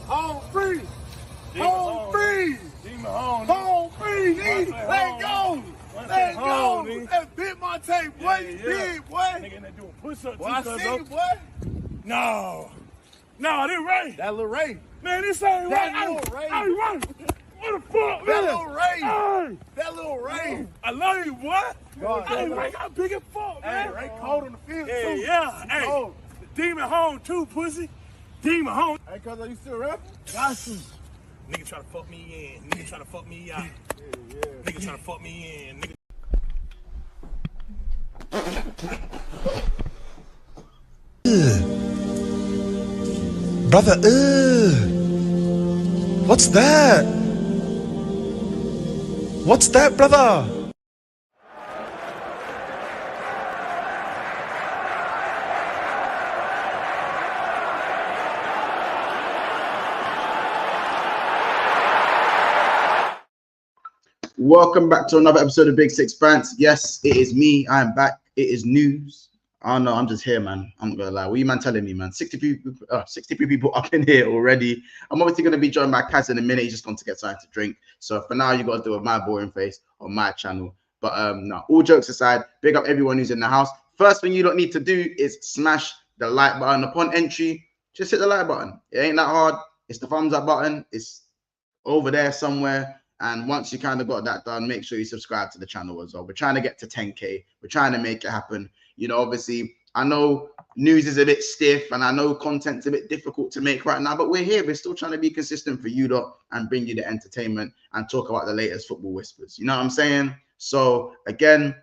Home free. Demon Home free. Demon home. Home free, nigga. Let go. Let go. Nigga. That bit my tape, boy. You big, boy. Nigga, they doing push-ups. Boy, I see you, boy. No, this Ray. That little Ray. Man, this ain't That Ray. little Ray. Hey, Ray. What the fuck, man? That little Ray. Hey. That little Ray. I love you, boy. God, Hey, God. Ray got big as fuck, man. Hey, Ray cold on the field, Yeah, too. yeah. Hey, Cold. Demon home too, pussy. Demon home. Hey, cuz, are you still rapping? Got you. Nigga try to fuck me in. Nigga try to fuck me out. Yeah. Nigga try to fuck me in. Nigga. Brother, what's that? What's that, brother? Welcome back to another episode of Big Six Bants. Yes, it is me. I am back. It is news. Oh no, I'm just here, man. I'm not gonna lie. What are you man telling me, man? 63 people up in here already. I'm obviously gonna be joined by Kaz in a minute. He's just gone to get something to drink. So for now, you gotta do with my boring face on my channel. But no, all jokes aside, big up everyone who's in the house. First thing you don't need to do is smash the like button. Upon entry, just hit the like button. It ain't that hard. It's the thumbs up button. It's over there somewhere. And once you kind of got that done, make sure you subscribe to the channel as well. We're trying to get to 10K. We're trying to make it happen. You know, obviously, I know news is a bit stiff and I know content's a bit difficult to make right now, but we're here. We're still trying to be consistent for you lot and bring you the entertainment and talk about the latest football whispers. You know what I'm saying? So again,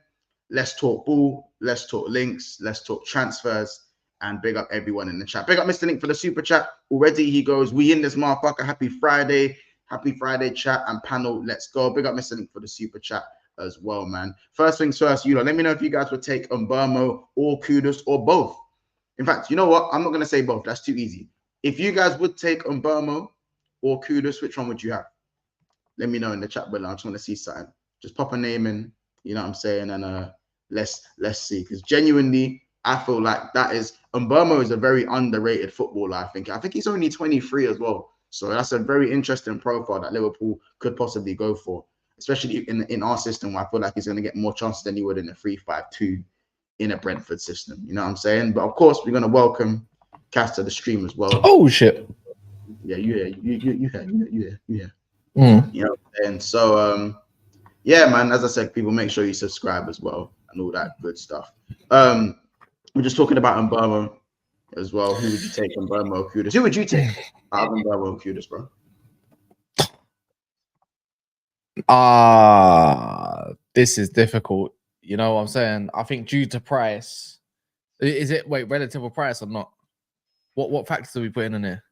let's talk ball. Let's talk links. Let's talk transfers. And big up everyone in the chat. Big up Mr. Link for the super chat. Already he goes, we in this motherfucker. Happy Friday. Happy Friday, chat and panel. Let's go. Big up Mr. Link for the super chat as well, man. First things first, you know, let me know if you guys would take MBEUMO or KUDUS or both. In fact, you know what? I'm not going to say both. That's too easy. If you guys would take MBEUMO or KUDUS, which one would you have? Let me know in the chat below. I just want to see something. Just pop a name in, you know what I'm saying? And let's see. Because genuinely, I feel like that is MBEUMO is a very underrated footballer, I think. I think he's only 23 as well. So that's a very interesting profile that Liverpool could possibly go for, especially in our system, where I feel like he's going to get more chances than he would in a 3-5-2 in a Brentford system. You know what I'm saying? But of course, we're going to welcome Cass to the stream as well. Oh shit! Yeah, you hear. You Mm. know what I'm saying? So yeah, man. As I said, people, make sure you subscribe as well and all that good stuff. We're just talking about MBEUMO as well. Who would you take, MBEUMO or KUDUS? Who would you take? I have MBEUMO or KUDUS, bro. This is difficult. You know what I'm saying? I think due to price, is it relative or price or not? What factors are we putting in here?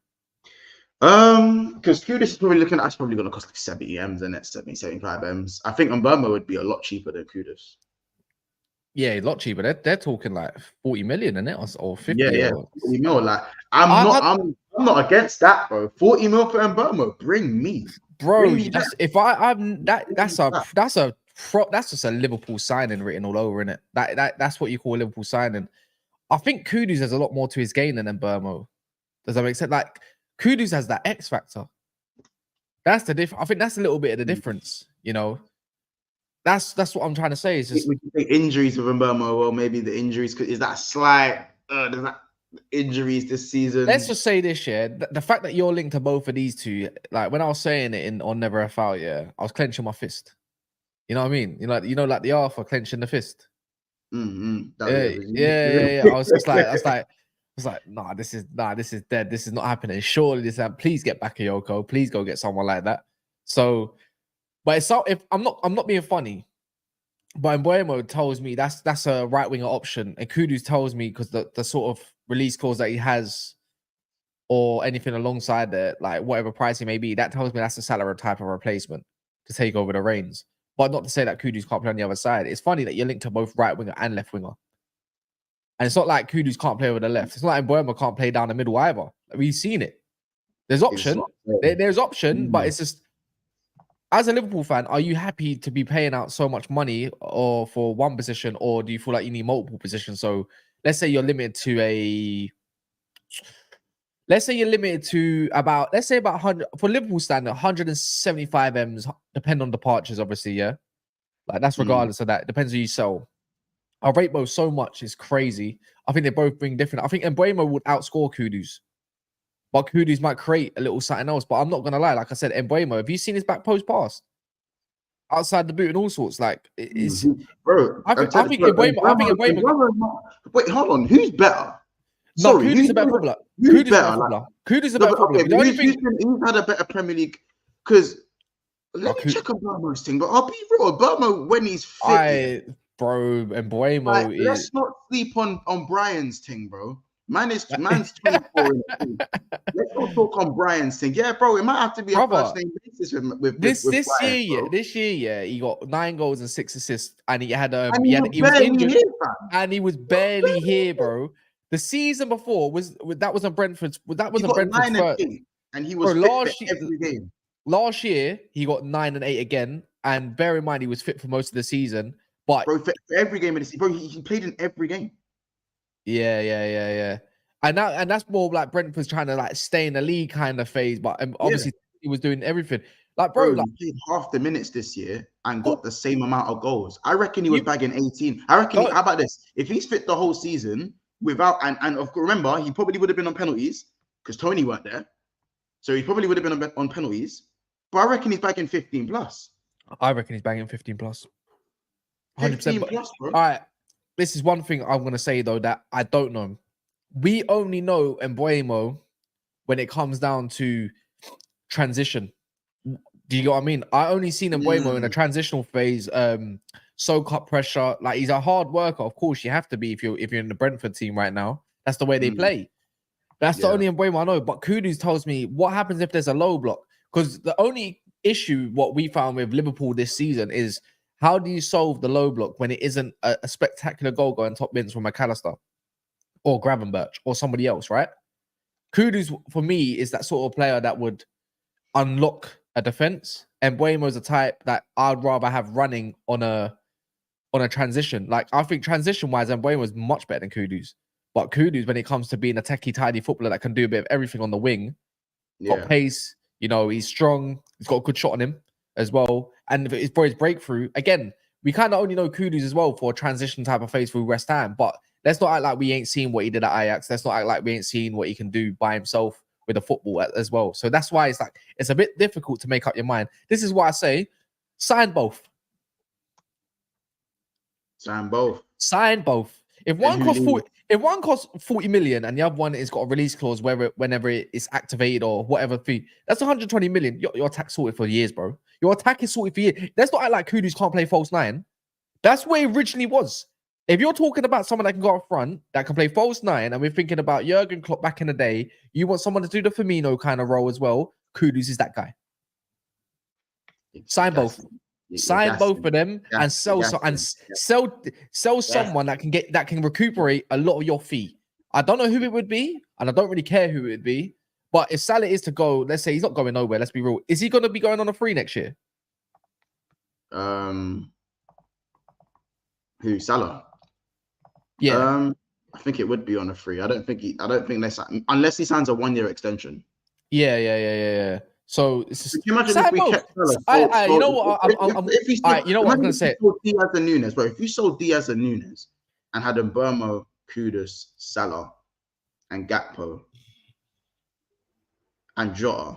Because KUDUS is probably looking at, that's probably going to cost like 70 M's and it's 75 M's. I think MBEUMO would be a lot cheaper than KUDUS. Yeah, a lot cheaper. They're talking like 40 million in it or 50. Yeah, 40 mil. Like I'm not against that, bro. 40 mil for MBEUMO, bring me, bro. Bring me That's that. if I'm that's just a Liverpool signing written all over in it. That's what you call a Liverpool signing. I think KUDUS has a lot more to his game than MBEUMO. Does that make sense? Like KUDUS has that X factor. That's the difference. I think that's a little bit of the difference. You know, that's what I'm trying to say. Is just Would you think injuries with MBEUMO? Well, maybe the injuries is that slight. There's that injuries this season. Let's just say this, yeah. The fact that you're linked to both of these two, like when I was saying it on Never a Foul, yeah, I was clenching my fist. You know what I mean? Like the R for clenching the fist. Yeah. I was like, nah, this is dead. This is not happening. Surely this happened. Please get back a Yoko. Please go get someone like that. So, but it's so if I'm not being funny, but MBEUMO tells me that's a right winger option, and KUDUS tells me because the sort of release clause that he has, or anything alongside it, like whatever price he may be, that tells me that's a Salah type of replacement to take over the reins. But not to say that KUDUS can't play on the other side. It's funny that you're linked to both right winger and left winger. And it's not like KUDUS can't play over the left. It's not like MBEUMO can't play down the middle either. We've seen it. There's option. There's option, but it's just, as a Liverpool fan, are you happy to be paying out so much money or for one position, or do you feel like you need multiple positions? So let's say you're limited to let's say you're limited to about, let's say about 100 for Liverpool standard, 175 M's, depend on departures, obviously, yeah. Like that's regardless of that. Depends who you sell. I rate both so much, it's crazy. I think they both bring different. I think MBEUMO would outscore KUDUS, but KUDUS might create a little something else. But I'm not gonna lie, like I said, MBEUMO, have you seen his back post pass outside the boot and all sorts? Like it's, bro. I think MBEUMO. Wait, hold on. Who's better? No, Sorry, KUDUS is a better footballer. Who's KUDUS is a better? better footballer. KUDUS is a No, better but, okay, footballer. The only thing, who's had a better Premier League? Because let me check on Burmo's thing, but I'll be real. Burmo, when he's fit, bro, and MBEUMO like, is. let's not sleep on Brian's thing, bro. Man's 24 in the team. Let's not talk on Brian's thing. Yeah, bro, it might have to be a first name basis with this Brian, year, bro. This year, he got 9 goals and 6 assists, and he had he was injured, here, and he was barely here, bro. The season before that wasn't Brentford's. That wasn't Brentford's first. And he was fit for every game. Last year, he got 9 and 8 again, and bear in mind he was fit for most of the season. But bro, for every game of the season, bro, he played in every game. Yeah. And that's more like Brentford's trying to like stay in the league kind of phase, but obviously he was doing everything. Like, bro, like, he played half the minutes this year and got the same amount of goals. I reckon he was bagging 18. I reckon. How about this? If he's fit the whole season without and remember, he probably would have been on penalties because Tony weren't there, so he probably would have been on penalties. But I reckon he's bagging 15 plus. I reckon he's bagging 15 plus. 100%. Plus, bro. All right. This is one thing I'm gonna say though that I don't know. We only know MBEUMO when it comes down to transition. Do you get what I mean? I only seen MBEUMO in a transitional phase, soak up pressure. Like he's a hard worker. Of course, you have to be if you're in the Brentford team right now. That's the way they play. That's the only MBEUMO I know. But KUDUS tells me what happens if there's a low block. Because the only issue what we found with Liverpool this season is how do you solve the low block when it isn't a spectacular goal going top bins from McAllister or Gravenberch or somebody else, right? KUDUS for me is that sort of player that would unlock a defense, and MBEUMO's a type that I'd rather have running on a transition. Like I think transition wise, MBEUMO is much better than KUDUS. But KUDUS, when it comes to being a techie, tidy footballer that can do a bit of everything on the wing, got pace, he's strong, he's got a good shot on him as well. And for his breakthrough, again, we kind of only know KUDUS as well for a transition type of phase through West Ham. But let's not act like we ain't seen what he did at Ajax. Let's not act like we ain't seen what he can do by himself with the football as well. So that's why it's a bit difficult to make up your mind. This is why I say sign both. Sign both. Sign both. If one costs 40 million and the other one has got a release clause whenever it is activated or whatever fee, that's 120 million. Your attack sorted for years, bro. Your attack is sorted for years. Let's not act like KUDUS can't play false 9. That's where it originally was. If you're talking about someone that can go up front, that can play false 9, and we're thinking about Jurgen Klopp back in the day, you want someone to do the Firmino kind of role as well, KUDUS is that guy. Sign both. Sign both of them and sell someone that can recuperate a lot of your fee. I don't know who it would be, and I don't really care who it would be. But if Salah is to go, let's say he's not going nowhere. Let's be real. Is he going to be going on a free next year? Who, Salah? Yeah. I think it would be on a free. I don't think unless he signs a 1-year extension. Yeah. So it's just, can you imagine if we kept Salah? You know what? You know what I'm going to say? Diaz and Nunes, bro. If you sold Diaz and Nunes and had MBEUMO, KUDUS, Salah, and Gakpo, and Jota,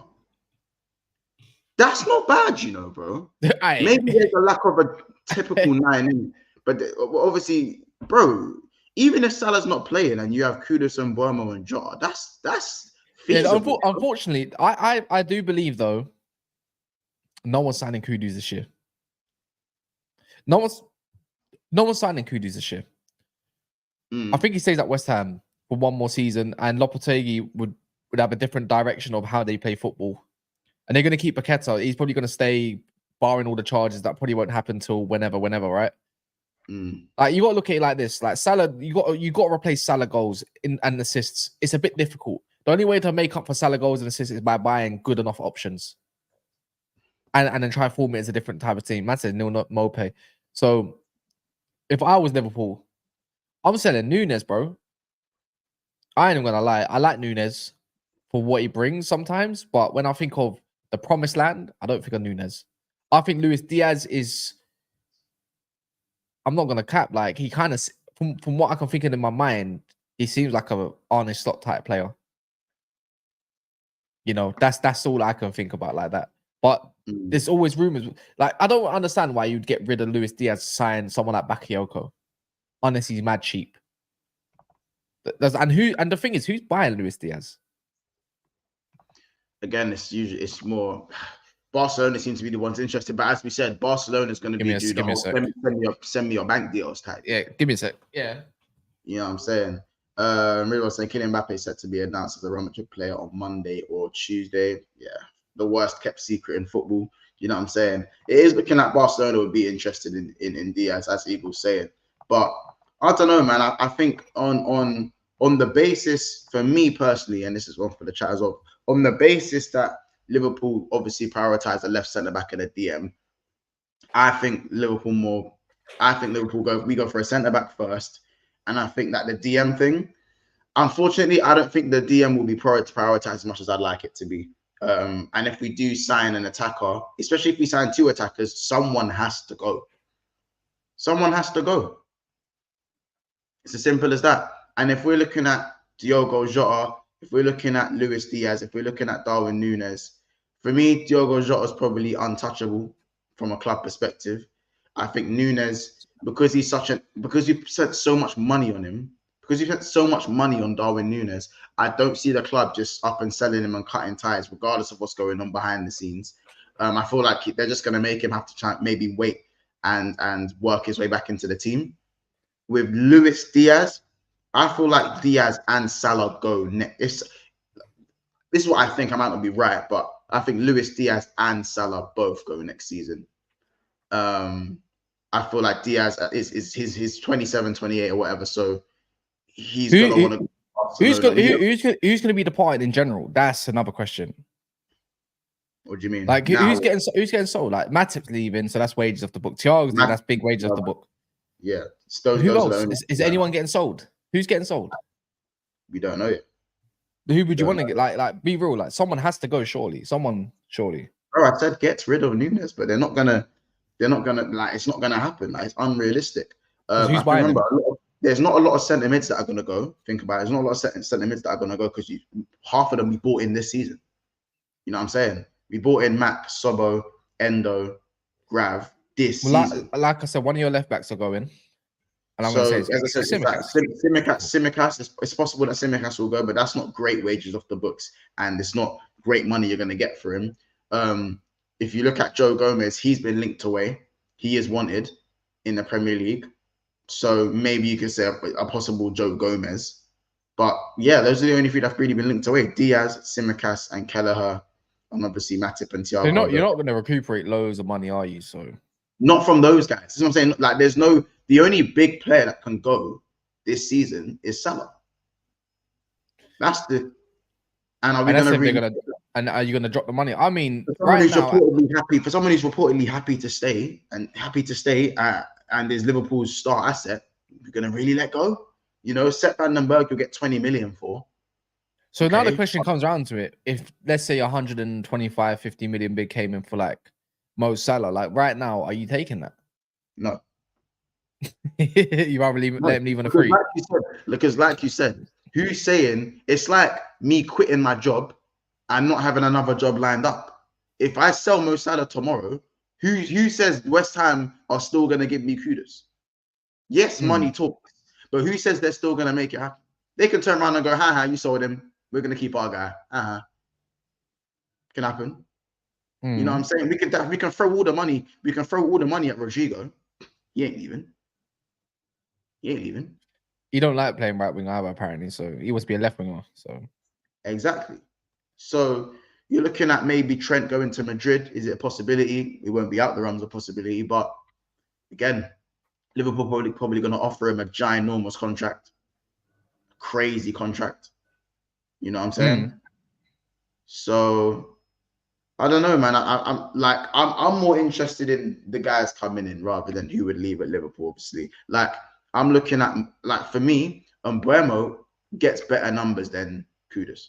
that's not bad, bro. Maybe there's a lack of a typical 9 in, but obviously, bro, even if Salah's not playing and you have KUDUS and MBEUMO and Jota, that's feasible. Yeah, unfortunately, I do believe though, no one's signing KUDUS this year. No one's signing KUDUS this year. I think he stays at West Ham for one more season, and Lopetegui would have a different direction of how they play football. And they're going to keep Paqueta. He's probably going to stay, barring all the charges. That probably won't happen till whenever, right? Like you got to look at it like this: like Salah, you got to replace Salah goals and assists. It's a bit difficult. The only way to make up for Salah goals and assists is by buying good enough options, and then try to form it as a different type of team. Man said not Mope. So if I was Liverpool, I'm selling Nunes, bro. I ain't even gonna lie. I like Nunes for what he brings sometimes. But when I think of the promised land, I don't think of Nunes. I think Luis Diaz is. I'm not gonna cap. Like he kind of, from what I can think of in my mind, he seems like a Arne Slot type player. You know, that's all I can think about like that. But there's always rumors. Like I don't understand why you'd get rid of Luis Diaz, sign someone like Bakayoko, unless he's mad cheap. And the thing is, who's buying Luis Diaz? Again, it's more Barcelona seems to be the ones interested. But as we said, Barcelona is going to be do the whole send me your bank deals type. Yeah, give me a sec. Yeah, you know what I'm saying. Really was saying Kylian Mbappe is set to be announced as a Real Madrid player on Monday or Tuesday. Yeah, the worst kept secret in football. You know what I'm saying? It is looking like Barcelona would be interested in Diaz, as Eagles saying. But I don't know, man. I think on the basis, for me personally, and this is one for the chat as well, on the basis that Liverpool obviously prioritize the left centre back and the DM, I think Liverpool we go for a centre back first. And I think that the DM thing, unfortunately, I don't think the DM will be prioritized as much as I'd like it to be. And if we do sign an attacker, especially if we sign 2 attackers, someone has to go. Someone has to go. It's as simple as that. And if we're looking at Diogo Jota, if we're looking at Luis Diaz, if we're looking at Darwin Núñez, for me, Diogo Jota is probably untouchable from a club perspective. I think Núñez, because you've spent so much money on him, because you've spent so much money on Darwin Núñez, I don't see the club just up and selling him and cutting ties, regardless of what's going on behind the scenes. I feel like they're just going to make him have to try maybe wait and work his way back into the team. With Luis Diaz, I feel like Diaz and Salah go next. This is what I think. I might not be right, but I think Luis Diaz and Salah both go next season. I feel like Diaz is his 27, 28 or whatever. So he's going to want to. Who's going to be departed in general? That's another question. What do you mean? Like who's getting sold? Like Matip's leaving, so that's wages off the book. Thiago's leaving, that's big wages off the book. Yeah. Who else? Is anyone getting sold? Who's getting sold? We don't know yet. Who would you want to get? Like, be real. Like, someone has to go. Surely. Bro, I said get rid of Núñez, but they're not gonna. Like, it's not gonna happen. Like, it's unrealistic. Who's buying them? There's not a lot of centre mids that are gonna go. Think about it. There's not a lot of centre mids that are gonna go because half of them we bought in this season. You know what I'm saying? We bought in Mac, Sobo, Endo, Grav this season. Like I said, one of your left backs are going. And I'm going to say, as I said, Tsimikas. It's possible that Tsimikas will go, but that's not great wages off the books, and it's not great money you're going to get for him. If you look at Joe Gomez, he's been linked away. He is wanted in the Premier League, so maybe you could say a possible Joe Gomez. But yeah, those are the only 3 that've really been linked away: Diaz, Tsimikas, and Kelleher, and obviously Matip and Thiago. You're not going to recuperate loads of money, are you? So not from those guys. That's what I'm saying. Like, the only big player that can go this season is Salah. Are you going to drop the money? I mean, for someone who's reportedly happy to stay and is Liverpool's star asset, you're going to really let go? You know, Sepp Vandenberg you'll get 20 million for. So now the question comes down to it. If, let's say, 125, 50 million bid came in for like Mo Salah, like right now, are you taking that? No. You rather let him leave on a free. Because like you said, who's saying it's like me quitting my job and not having another job lined up? If I sell Mo Salah tomorrow, who says West Ham are still going to give me KUDUS? Yes, money talks, but who says they're still going to make it happen? They can turn around and go, ha, you sold him. We're going to keep our guy. Can happen. You know what I'm saying? We can throw all the money. We can throw all the money at Rodrigo. He ain't leaving. He don't like playing right wing either, apparently. So he must be a left winger. So exactly. So you're looking at maybe Trent going to Madrid. Is it a possibility? It won't be out the realms of possibility. But again, Liverpool probably going to offer him a ginormous contract, crazy contract. You know what I'm saying? So I don't know, man. I'm more interested in the guys coming in rather than who would leave at Liverpool. Obviously, like I'm looking at, like, for me, MBEUMO gets better numbers than KUDUS.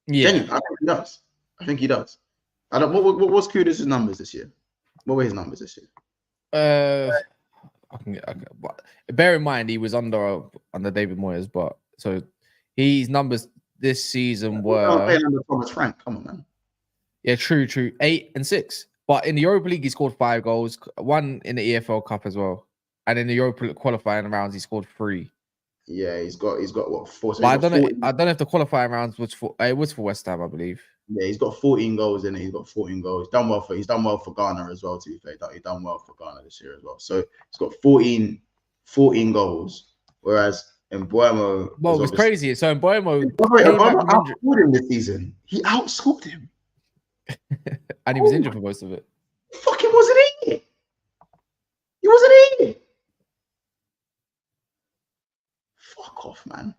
Yeah. Genuinely, I think he does. I think he does. I don't. What was Kudus' numbers this year? What were his numbers this year? But bear in mind he was under David Moyes, but so his numbers this season I'm were playing under Thomas Frank. Come on, man. yeah, true, 8 and 6. But in the Europa League, he scored 5 goals, 1 in the EFL Cup as well, and in the Europa qualifying rounds, he scored 3. Yeah, he's got what 4? So But he's got 14. I don't know if the qualifying rounds was for it was for West Ham, I believe. Yeah, he's got 14 goals in it. He's got 14 goals. He's done well for Ghana as well. To be fair, he's done well for Ghana this year as well. So he's got 14 goals. Whereas MBEUMO, well, it was crazy. So MBEUMO outscored him this season. He outscored him, and he was injured for most of it. Fucking wasn't in it. He wasn't in it. Fuck off, man.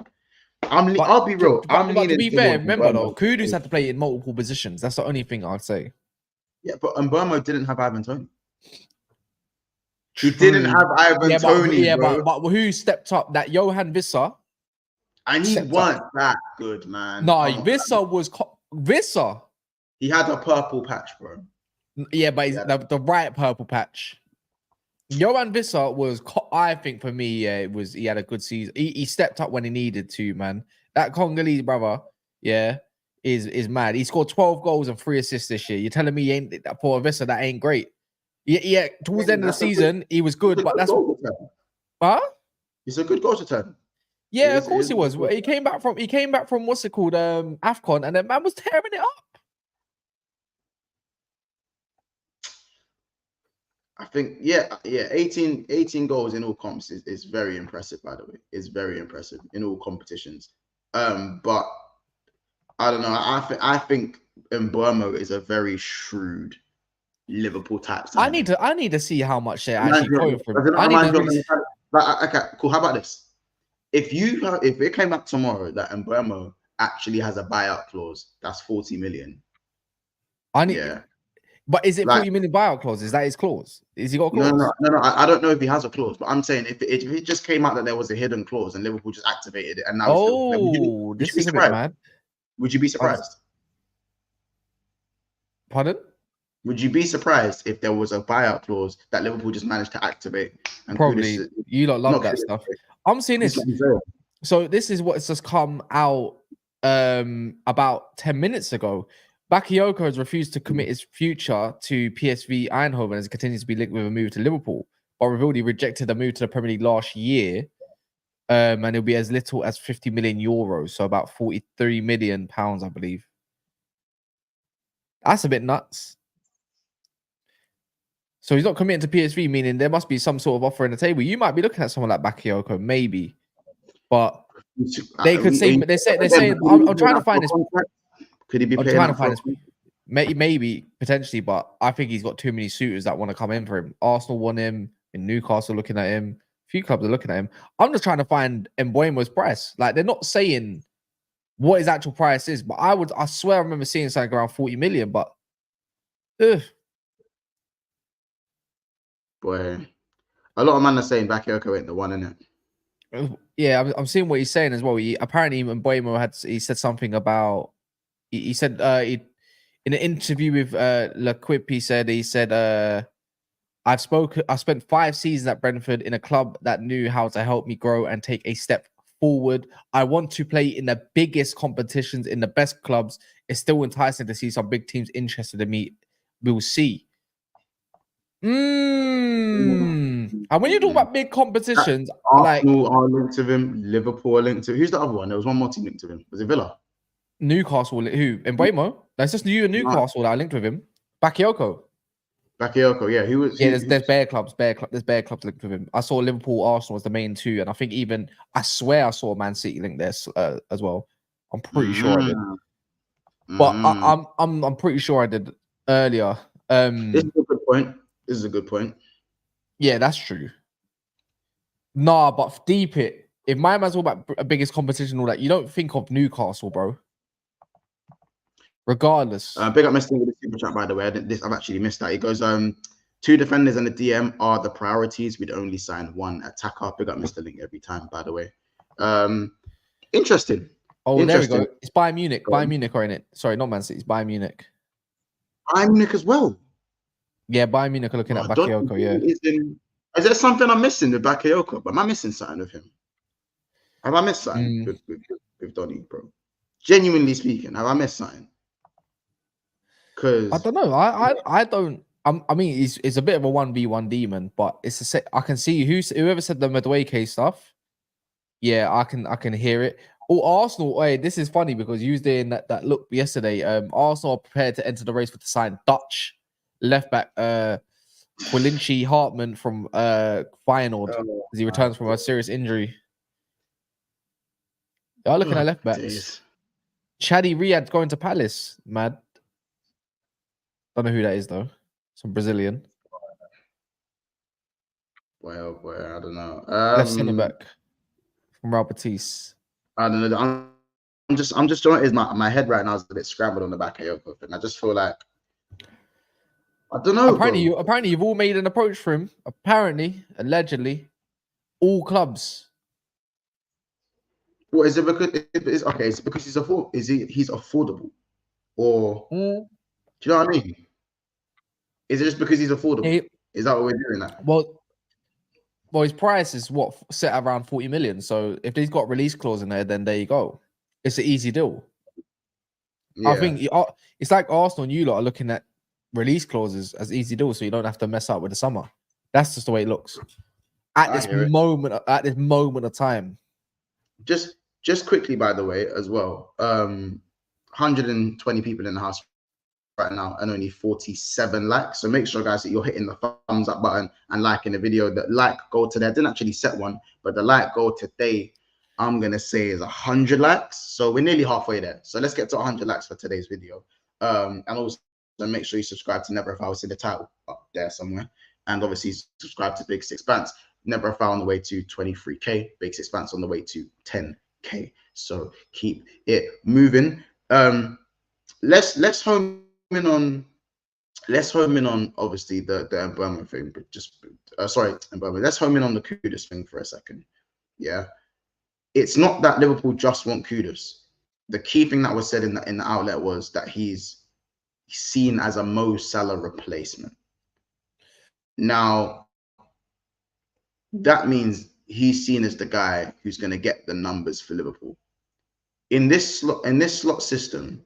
I'll be real. But to be fair, remember though, Kudus had to play in multiple positions. That's the only thing I'd say. Yeah, but MBEUMO didn't have Ivan Toney. He didn't have Ivan Toney, but who stepped up? That Johan Visser. And he weren't that good, man. No, Visser was Visser. He had a purple patch, bro. Yeah, but he's the right purple patch. Johan Visser was, I think for me, yeah, he had a good season. He stepped up when he needed to, man. That Congolese brother, yeah, is mad. He scored 12 goals and 3 assists this year. You're telling me he ain't for Visser, that ain't great. Yeah, towards the end of the season, he was good, but that's huh? He's a good goal return. Yeah, of course he was. He came back from what's it called, AFCON, and then man was tearing it up. I think, yeah, 18 goals in all comps is very impressive, by the way. It's very impressive in all competitions. But I don't know. I think MBEUMO is a very shrewd Liverpool type. I need to see how much they're actually going for. Okay, cool. How about this? If it came up tomorrow that MBEUMO actually has a buyout clause, that's 40 million. But is it 40 million buyout clause? Is that his clause? Is he got a clause? No. I don't know if he has a clause, but I'm saying if it just came out that there was a hidden clause and Liverpool just activated it, and now this is a bit mad. Would you be surprised? Pardon? Would you be surprised if there was a buyout clause that Liverpool just managed to activate? And probably. You lot love that stuff. I'm seeing this. So this is what's just come out about 10 minutes ago. Bakayoko has refused to commit his future to PSV Eindhoven as he continues to be linked with a move to Liverpool, but revealed he rejected a move to the Premier League last year, and it'll be as little as 50 million euros, so about 43 million pounds, I believe. That's a bit nuts. So he's not committing to PSV, meaning there must be some sort of offer on the table. You might be looking at someone like Bakayoko, maybe, but they could say they're saying I'm trying to find this. Could he be I'm trying to find this? Maybe potentially, but I think he's got too many suitors that want to come in for him. Arsenal want him, in Newcastle looking at him. A few clubs are looking at him. I'm just trying to find MBEUMO's price. Like they're not saying what his actual price is, but I swear I remember seeing something around 40 million. But boy, a lot of men are saying Bakayoko ain't the one, innit? Yeah, I'm seeing what he's saying as well. Apparently MBEUMO he said something about. He said in an interview with L'Equipe, he said I spent 5 seasons at Brentford in a club that knew how to help me grow and take a step forward. I want to play in the biggest competitions in the best clubs. It's still enticing to see some big teams interested in me. We'll see. And when you talk about big competitions, Arsenal are linked to him, Liverpool are linked to him. Who's the other one? There was one more team linked to him. Was it Villa? Newcastle, who? MBEUMO? That's just you and Newcastle that I linked with him. Bakayoko, yeah. Who was? Yeah, there's bare clubs. There's bare clubs linked with him. I saw Liverpool, Arsenal was the main 2, and I think I swear I saw Man City linked there as well. I'm pretty sure I did, but I'm pretty sure I did earlier. This is a good point. Yeah, that's true. Nah, but deep it. If my man's all about a biggest competition, all that, you don't think of Newcastle, bro. Regardless. Big up Mr. with the super chat, by the way. I've actually missed that. He goes, 2 defenders and the DM are the priorities. We'd only sign 1 attacker. Big up Mr. Link every time, by the way. Interesting. Oh, there we go. Interesting. It's Bayern Munich. Go Bayern on. Munich are in it. Sorry, not Man City. It's Bayern Munich. Bayern Munich as well. Yeah, Bayern Munich are looking at Donny Bakayoko. Yeah. Is there something I'm missing with Bakayoko? Am I missing something with him? Have I missed something with Donny, bro? Genuinely speaking, have I missed something? Because I don't know. I don't. I mean, it's a bit of a 1v1 demon, but it's a set. I can see whoever said the Madueke stuff. Yeah, I can hear it. Oh, Arsenal. Hey, this is funny because you was doing that look yesterday. Arsenal are prepared to enter the race with the sign Dutch left back Quilinci Hartman from Feyenoord as he returns from a serious injury. They are looking at left backs. Days. Chadi Riyad's going to Palace. Mad. Don't know who that is though. Some Brazilian. Well, I don't know. Left centre back from Real Betis. I don't know. I'm just trying. Is my head right now is a bit scrambled on the Bakayoko thing. I just feel like I don't know. Apparently you've all made an approach for him. Apparently, allegedly, all clubs. What is it? Because it's okay. Is it because he's affordable, or do you know what I mean? Is it just because he's affordable? Is that what we're doing? That well, his price is what set around 40 million. So if he's got release clause in there, then there you go. It's an easy deal. Yeah. I think it's like Arsenal and you lot are looking at release clauses as easy deals, so you don't have to mess up with the summer. That's just the way it looks at this moment. At this moment of time. Just quickly, by the way, as well. 120 people in the house right now and only 47 likes. So make sure, guys, that you're hitting the thumbs up button and liking the video. The like goal today, I didn't actually set one, but the like goal today, I'm gonna say is 100 likes. So we're nearly halfway there. So let's get to 100 likes for today's video. And also make sure you subscribe to Never a Foul. See the title up there somewhere. And obviously subscribe to Big Six Pants. Never a Foul on the way to 23K. Big Six Pants on the way to 10K. So keep it moving. Let's home in on obviously the MBEUMO thing, but just MBEUMO. Let's home in on the KUDUS thing for a second. Yeah, it's not that Liverpool just want KUDUS. The key thing that was said in the outlet was that he's seen as a Mo Salah replacement. Now that means he's seen as the guy who's going to get the numbers for Liverpool in this slot system.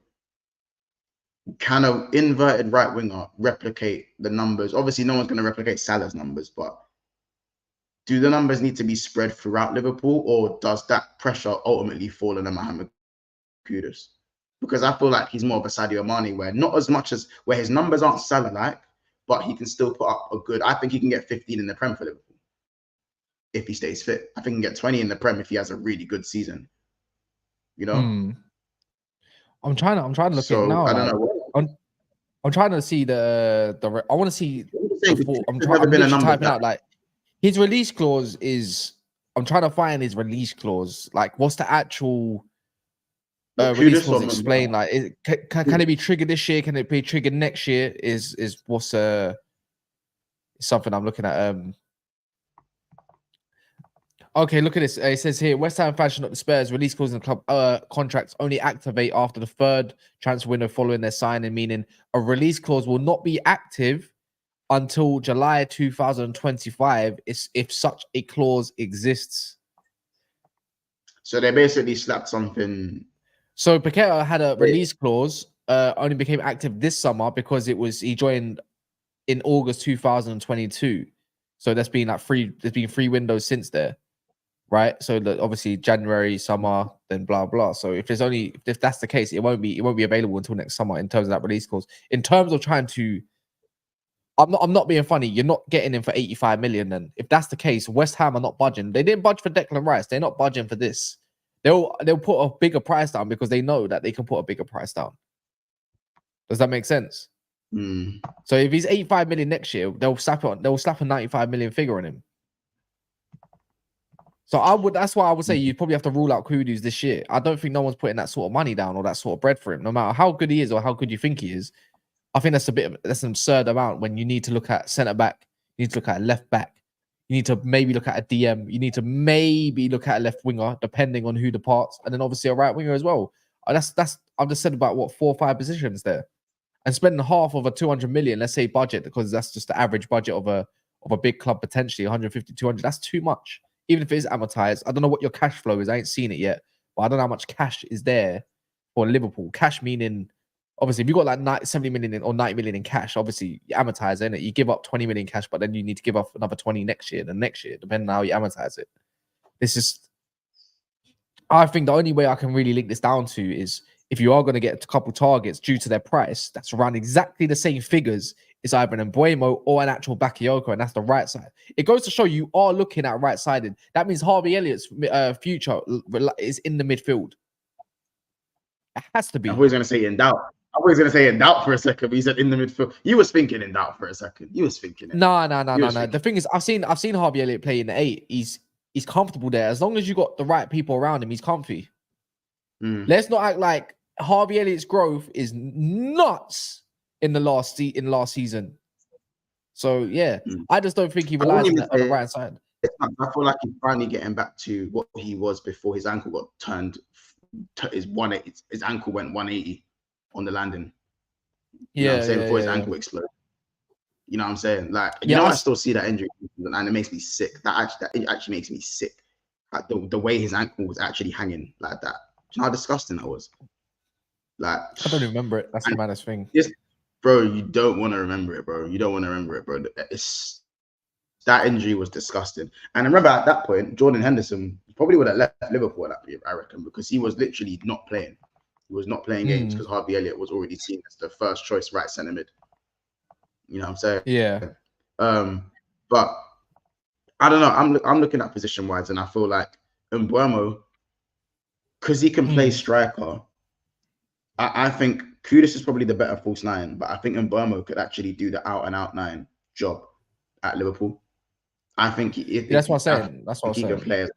Can an inverted right winger replicate the numbers? Obviously, no one's going to replicate Salah's numbers, but do the numbers need to be spread throughout Liverpool, or does that pressure ultimately fall on a Mohamed Kudus? Because I feel like he's more of a Sadio Mane, where not as much as where his numbers aren't Salah-like, but he can still put up a good. I think he can get 15 in the Prem for Liverpool if he stays fit. I think he can get 20 in the Prem if he has a really good season. You know. I'm trying to look at it now. I don't know. I'm trying to see the I want to see. I'm typing out like his release clause is. I'm trying to find his release clause. Like, what's the actual release clause? Explain. Like, can it be triggered this year? Can it be triggered next year? Is what's something I'm looking at. Okay, look at this. It says here, West Ham fashion up the Spurs release clause in the club contracts only activate after the third transfer window following their signing, meaning a release clause will not be active until July 2025 if such a clause exists. So they basically slapped something. So Paqueta had a release clause, only became active this summer because he joined in August 2022. So there's been three windows since there. Right, so obviously January, summer, then blah blah. So if that's the case, it won't be available until next summer in terms of that release clause. In terms of trying to, I'm not being funny. You're not getting him for 85 million. Then if that's the case, West Ham are not budging. They didn't budge for Declan Rice. They're not budging for this. They'll put a bigger price down because they know that they can put a bigger price down. Does that make sense? So if he's 85 million next year, they'll slap a 95 million figure on him. So that's why I would say you probably have to rule out Kudus this year. I don't think no one's putting that sort of money down or that sort of bread for him, no matter how good he is or how good you think he is. I think that's an absurd amount when you need to look at centre back, you need to look at left back, You need to maybe look at a DM. You need to maybe look at a left winger, depending on who departs, and then obviously a right winger as well. That's I've just said about what 4 or 5 positions there, and spending half of a 200 million, let's say budget, because that's just the average budget of a big club potentially 150, 200. That's too much, even if it is amortized. I don't know what your cash flow is. I ain't seen it yet, but I don't know how much cash is there for Liverpool. Cash meaning, obviously, if you got like 70 million or 90 million in cash, obviously you amortize it. You give up 20 million cash, but then you need to give up another 20 next year, and next year, depending on how you amortize it. This is, I think the only way I can really link this down to is if you are going to get a couple targets due to their price, that's around exactly the same figures. It's either an MBEUMO or an actual Bakayoko, and that's the right side. It goes to show you are looking at right-sided. That means Harvey Elliott's future is in the midfield. It has to be. I was going to say in doubt. I was going to say in doubt for a second, but he said in the midfield. You was thinking in doubt for a second. You was thinking it. No. The thing is, I've seen Harvey Elliott play in the 8. He's comfortable there. As long as you got the right people around him, he's comfy. Let's not act like Harvey Elliott's growth is nuts in the last season. So yeah, I just don't think he relies on the right side. I feel like he's finally getting back to what he was before his ankle got turned. His ankle went 180 on the landing. You know what I'm saying? Before his ankle exploded. You know what I'm saying? Like, I still see that injury, and it makes me sick. That actually makes me sick. Like the way his ankle was actually hanging like that. Do you know how disgusting that was? Like, I don't remember it. That's the maddest thing. Bro, you don't want to remember it, bro. You don't want to remember it, bro. That injury was disgusting. And I remember at that point, Jordan Henderson probably would have left Liverpool at that period, I reckon, because he was literally not playing. He was not playing games because Harvey Elliott was already seen as the first choice right centre mid. You know what I'm saying? Yeah. But I don't know. I'm looking at position wise, and I feel like MBEUMO, because he can play striker, I think KUDUS is probably the better false 9, but I think MBEUMO could actually do the out and out 9 job at Liverpool. I think that's what I'm saying. That's what I'm saying. Play in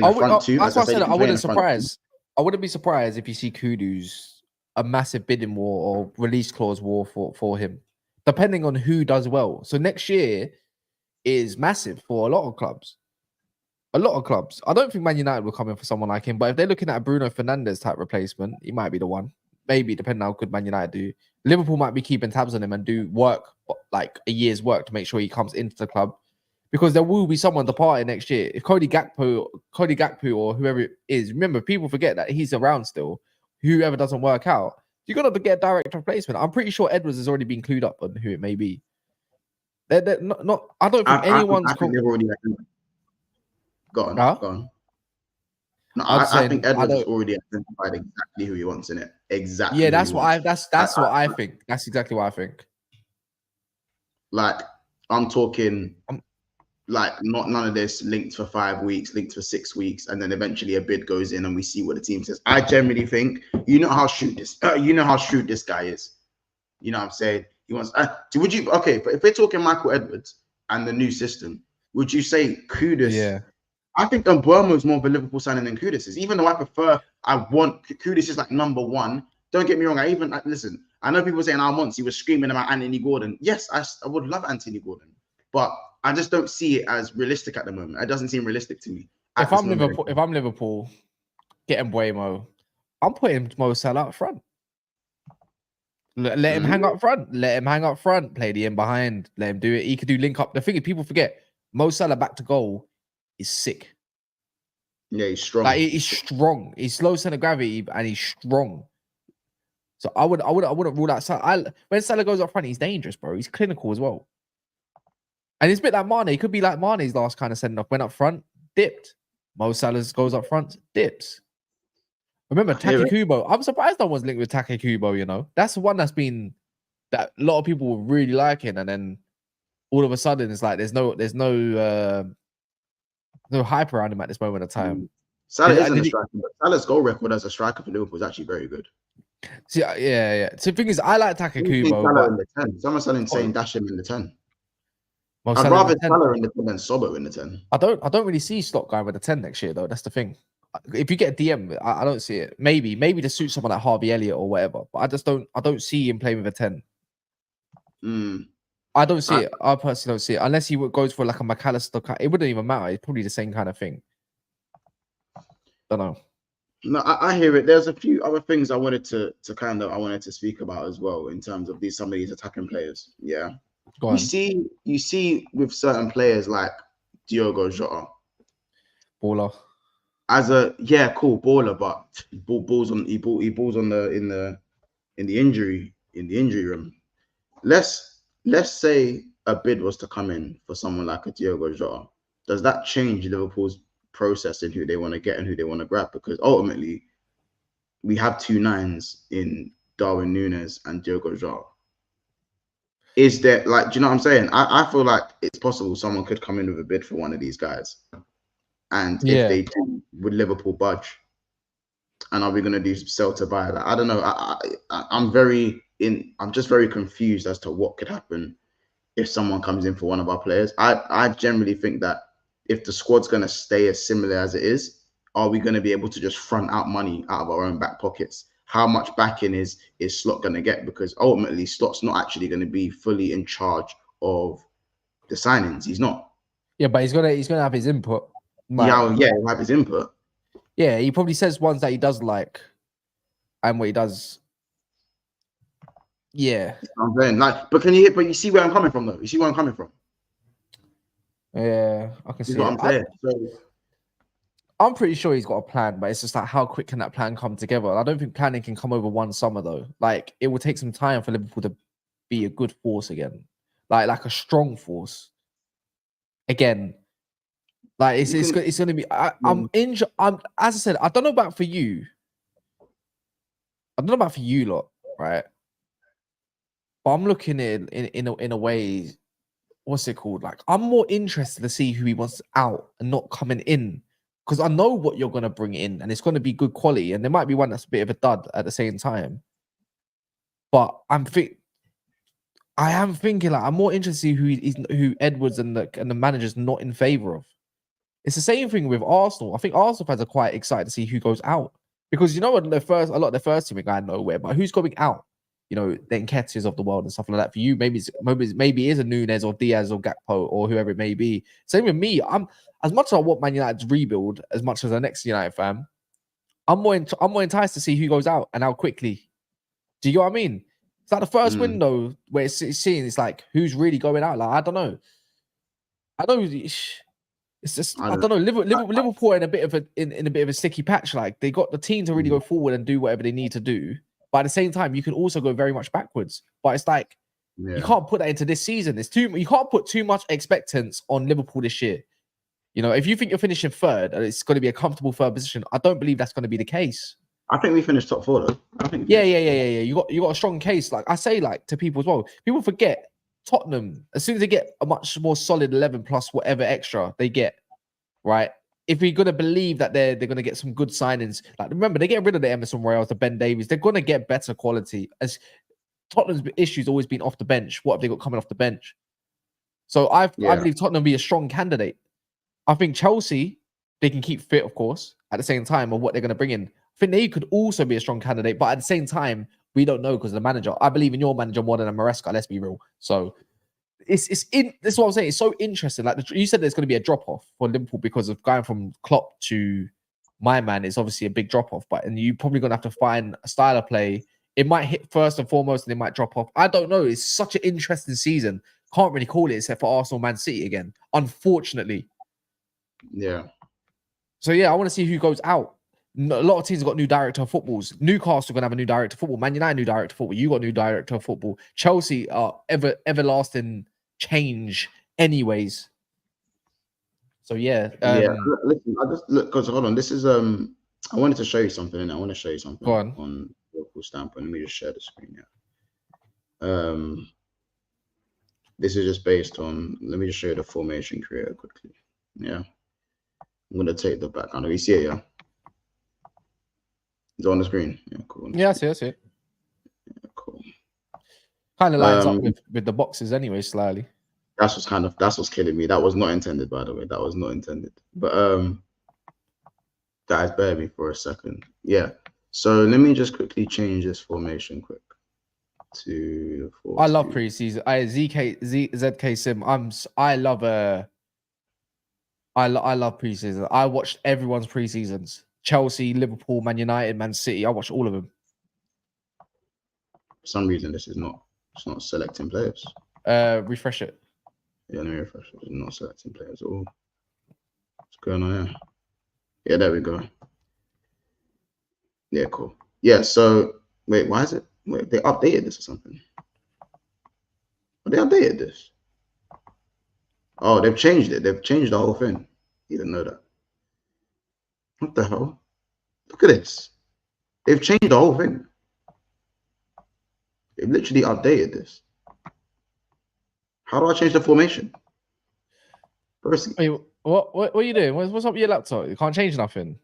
the front two. That's what I said. I wouldn't surprise. I wouldn't be surprised if you see KUDUS a massive bidding war or release clause war for him, depending on who does well. So next year is massive for a lot of clubs. A lot of clubs. I don't think Man United will come in for someone like him, but if they're looking at a Bruno Fernandes type replacement, he might be the one. Maybe, depending on how good Man United do. Liverpool might be keeping tabs on him and do work, like a year's work, to make sure he comes into the club, because there will be someone departing next year. If Cody Gakpo or whoever it is, remember, people forget that he's around still. Whoever doesn't work out, you got to get a direct replacement. I'm pretty sure Edwards has already been clued up on who it may be. They're not. I don't think anyone's. I think they've already. Go on. No, I think Edwards has already identified exactly who he wants in it. Exactly. Yeah, that's what I think. That's exactly what I think. Like, I'm talking, like, none of this linked for 5 weeks, linked for 6 weeks, and then eventually a bid goes in and we see what the team says. I generally think, how shrewd this guy is. You know what I'm saying? He wants. But if we're talking Michael Edwards and the new system, would you say KUDUS? Yeah. I think MBEUMO is more of a Liverpool signing than KUDUS is. Even though I want KUDUS is like number 1. Don't get me wrong. Listen. I know people saying once he was screaming about Anthony Gordon. Yes, I would love Anthony Gordon, but I just don't see it as realistic at the moment. It doesn't seem realistic to me. If I'm Liverpool, get MBEUMO, I'm putting Mo Salah up front. Let him hang up front. Let him hang up front. Play the in behind. Let him do it. He could do link up. The thing is, people forget Mo Salah back to goal is sick. Yeah, he's strong. Like, he's strong. He's slow center of gravity and he's strong. So I wouldn't rule out Salah. When Salah goes up front, he's dangerous, bro. He's clinical as well. And it's a bit like Mane. He could be like Mane's last kind of sending off. Went up front, dipped. Mo Salah goes up front, dips. Remember Take Kubo? I'm surprised no one's linked with Take Kubo. You know, that's the one that a lot of people were really liking, and then all of a sudden it's like there's no hype around him at this moment of time. Salah isn't a striker, but Salah's goal record as a striker for Liverpool is actually very good. See, yeah. So the thing is, I like Take Kubo. Salah in the 10. Someone's saying dash him in the 10. I'd rather Salah in the 10 than Sobo in the 10. I don't really see Slot going with the 10 next year though. That's the thing. If you get a DM, I don't see it. Maybe to suit someone like Harvey Elliott or whatever. But I don't see him playing with a 10. I don't see it. I personally don't see it unless he goes for like a McAllister. It wouldn't even matter. It's probably the same kind of thing. Don't know. No, I hear it. There's a few other things I wanted to speak about as well in terms of some of these attacking players. Yeah. Go on. You see with certain players like Diogo Jota. Baller. Cool baller, but he balls on the injury room. Let's say a bid was to come in for someone like a Diogo Jota. Does that change Liverpool's process in who they want to get and who they want to grab? Because ultimately, we have 2 9s in Darwin Núñez and Diogo Jota. Is there, like, do you know what I'm saying? I feel like it's possible someone could come in with a bid for one of these guys. And if they do, would Liverpool budge? And are we going to do sell to buy? Like, I don't know. I'm just very confused as to what could happen if someone comes in for one of our players. I generally think that if the squad's going to stay as similar as it is, are we going to be able to just front out money out of our own back pockets? How much backing is Slot going to get? Because ultimately, Slot's not actually going to be fully in charge of the signings. He's not. Yeah, but he's gonna have his input. Like, he'll have his input. Yeah, he probably says ones that he does like, and what he does. Yeah, I'm saying, like, but you see where I'm coming from, though. You see where I'm coming from. Yeah, I can see what I'm saying. I'm pretty sure he's got a plan, but it's just like how quick can that plan come together? I don't think planning can come over one summer though. Like it will take some time for Liverpool to be a good force again, like a strong force again. Like it's gonna be. I'm injured. As I said, I don't know about for you. I don't know about for you lot, right? But I'm looking in a way. What's it called? Like I'm more interested to see who he wants out and not coming in. Because I know what you're going to bring in and it's going to be good quality. And there might be one that's a bit of a dud at the same time. But I am thinking like I'm more interested to see who Edwards and the manager's not in favour of. It's the same thing with Arsenal. I think Arsenal fans are quite excited to see who goes out. Because you know what, a lot of the first team are going nowhere, but who's going out? You know, the Nketiahs of the world and stuff like that. For you, maybe it is a Núñez or Diaz or Gakpo or whoever it may be. Same with me. I'm as much as I want Man United to rebuild, as much as the next United fan, I'm more enticed to see who goes out and how quickly. Do you get what I mean? It's like the first window where it's seen. It's like who's really going out. Like I don't know. I know it's just I don't know. Liverpool in a bit of a sticky patch. Like they got the team to really go forward and do whatever they need to do. But at the same time, you can also go very much backwards. But it's like you can't put that into this season. You can't put too much expectance on Liverpool this year. You know, if you think you're finishing third and it's going to be a comfortable third position, I don't believe that's going to be the case. I think we finished top 4 though. Yeah. You got a strong case. Like I say, like to people as well. People forget Tottenham as soon as they get a much more solid 11 plus whatever extra they get, right? If we're gonna believe that they're gonna get some good signings, like remember they're getting rid of the Emerson Royals, the Ben Davies, they're gonna get better quality. As Tottenham's issue's always been off the bench. What have they got coming off the bench? So I believe Tottenham will be a strong candidate. I think Chelsea, they can keep fit, of course, at the same time of what they're gonna bring in. I think they could also be a strong candidate, but at the same time, we don't know because of the manager. I believe in your manager more than a Maresca, let's be real. So this is what I'm saying. It's so interesting. Like you said, there's going to be a drop off for Liverpool because of going from Klopp to my man. It's obviously a big drop off, and you're probably going to have to find a style of play. It might hit first and foremost, and it might drop off. I don't know. It's such an interesting season. Can't really call it except for Arsenal, Man City again. Unfortunately. Yeah. So yeah, I want to see who goes out. A lot of teams have got new director of footballs. Newcastle going to have a new director of football. Man United, new director of football. You got a new director of football. Chelsea are everlasting change anyways. So yeah. Listen, I just look because hold on. This is I wanted to show you something, and I want to show you something Go on. Liverpool standpoint. Let me just share the screen here. This is just based on. Let me just show you the formation creator quickly. Yeah, I'm gonna take the background. You see it, yeah. It's on the screen. Yeah, cool. Yeah, I see it. Yeah, cool. Kind of lines up with the boxes anyway, slightly. That's what's killing me. That was not intended, by the way. That was not intended. But guys, bear with me for a second. Yeah. So let me just quickly change this formation quick. to 40. I love preseason. ZK Sim. I love I love preseason. I watched everyone's preseasons. Chelsea, Liverpool, Man United, Man City. I watched all of them. For some reason, it's not selecting players. Refresh it. Yeah, let me refresh it. It's not selecting players at all. What's going on here? Yeah, there we go. Yeah, cool. Yeah, so wait, why is it? Wait, they updated this or something? Oh, they updated this. Oh, they've changed it. They've changed the whole thing. You didn't know that. What the hell? Look at this. They've changed the whole thing. They've literally updated this. How do I change the formation? First, Wait, what are you doing? What's up with your laptop? You can't change nothing.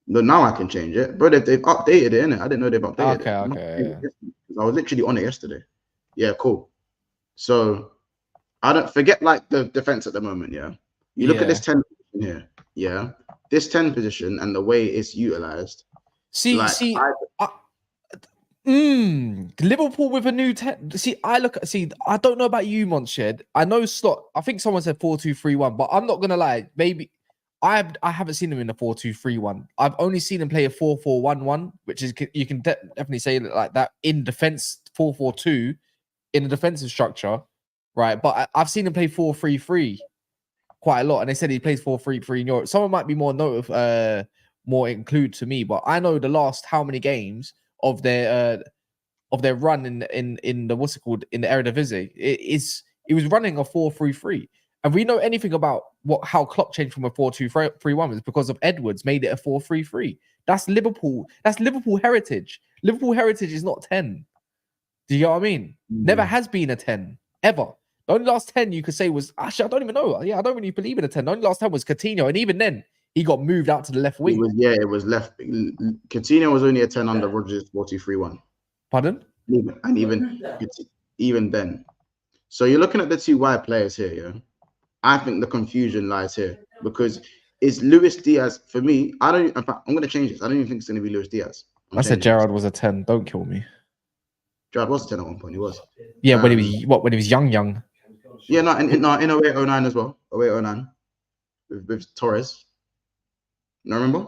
no, now I can change it. Bro, they've updated it, innit? I didn't know they've updated it. Okay. I was literally on it yesterday. Yeah, cool. So I don't forget like the defense at the moment, yeah. You look at this 10 position here, yeah. This 10 position and the way it's utilized. Liverpool with a new 10. I don't know about you, Monshed. I know Slot. I think someone said 4-2-3-1, but I'm not gonna lie. Maybe I haven't seen him in a 4-2-3-1. I've only seen him play a 4-4-1-1, which is you can definitely say it like that in defense. 4-4-2 in a defensive structure, right? But I've seen him play 4-3-3 quite a lot, and they said he plays 4-3-3 in Europe. Someone might be more more include to me, but I know the last how many games of their run in the what's it called in the Eredivisie, it was running a 4-3-3, and we know anything about how Klopp changed from a 4-2-3-1 is because of Edwards made it a 4-3-3. That's Liverpool. That's Liverpool heritage. Liverpool heritage is not 10. Do you know what I mean? Never has been a 10 ever. The only last 10 you could say was actually I don't even know. Yeah, I don't really believe in a 10. The only last 10 was Coutinho, and even then he got moved out to the left wing. It was left. Coutinho was only a 10 under Rodgers 4-2-3-1. Pardon? And even then. So you're looking at the two wide players here, yeah. I think the confusion lies here because is Luis Diaz for me? In fact, I'm going to change this. I don't even think it's going to be Luis Diaz. I said Gerrard was a 10. Don't kill me. Gerrard was a 10 at one point. He was. Yeah, when he was young. Yeah, in 08-09 as well. 08-09 with Torres. No, remember?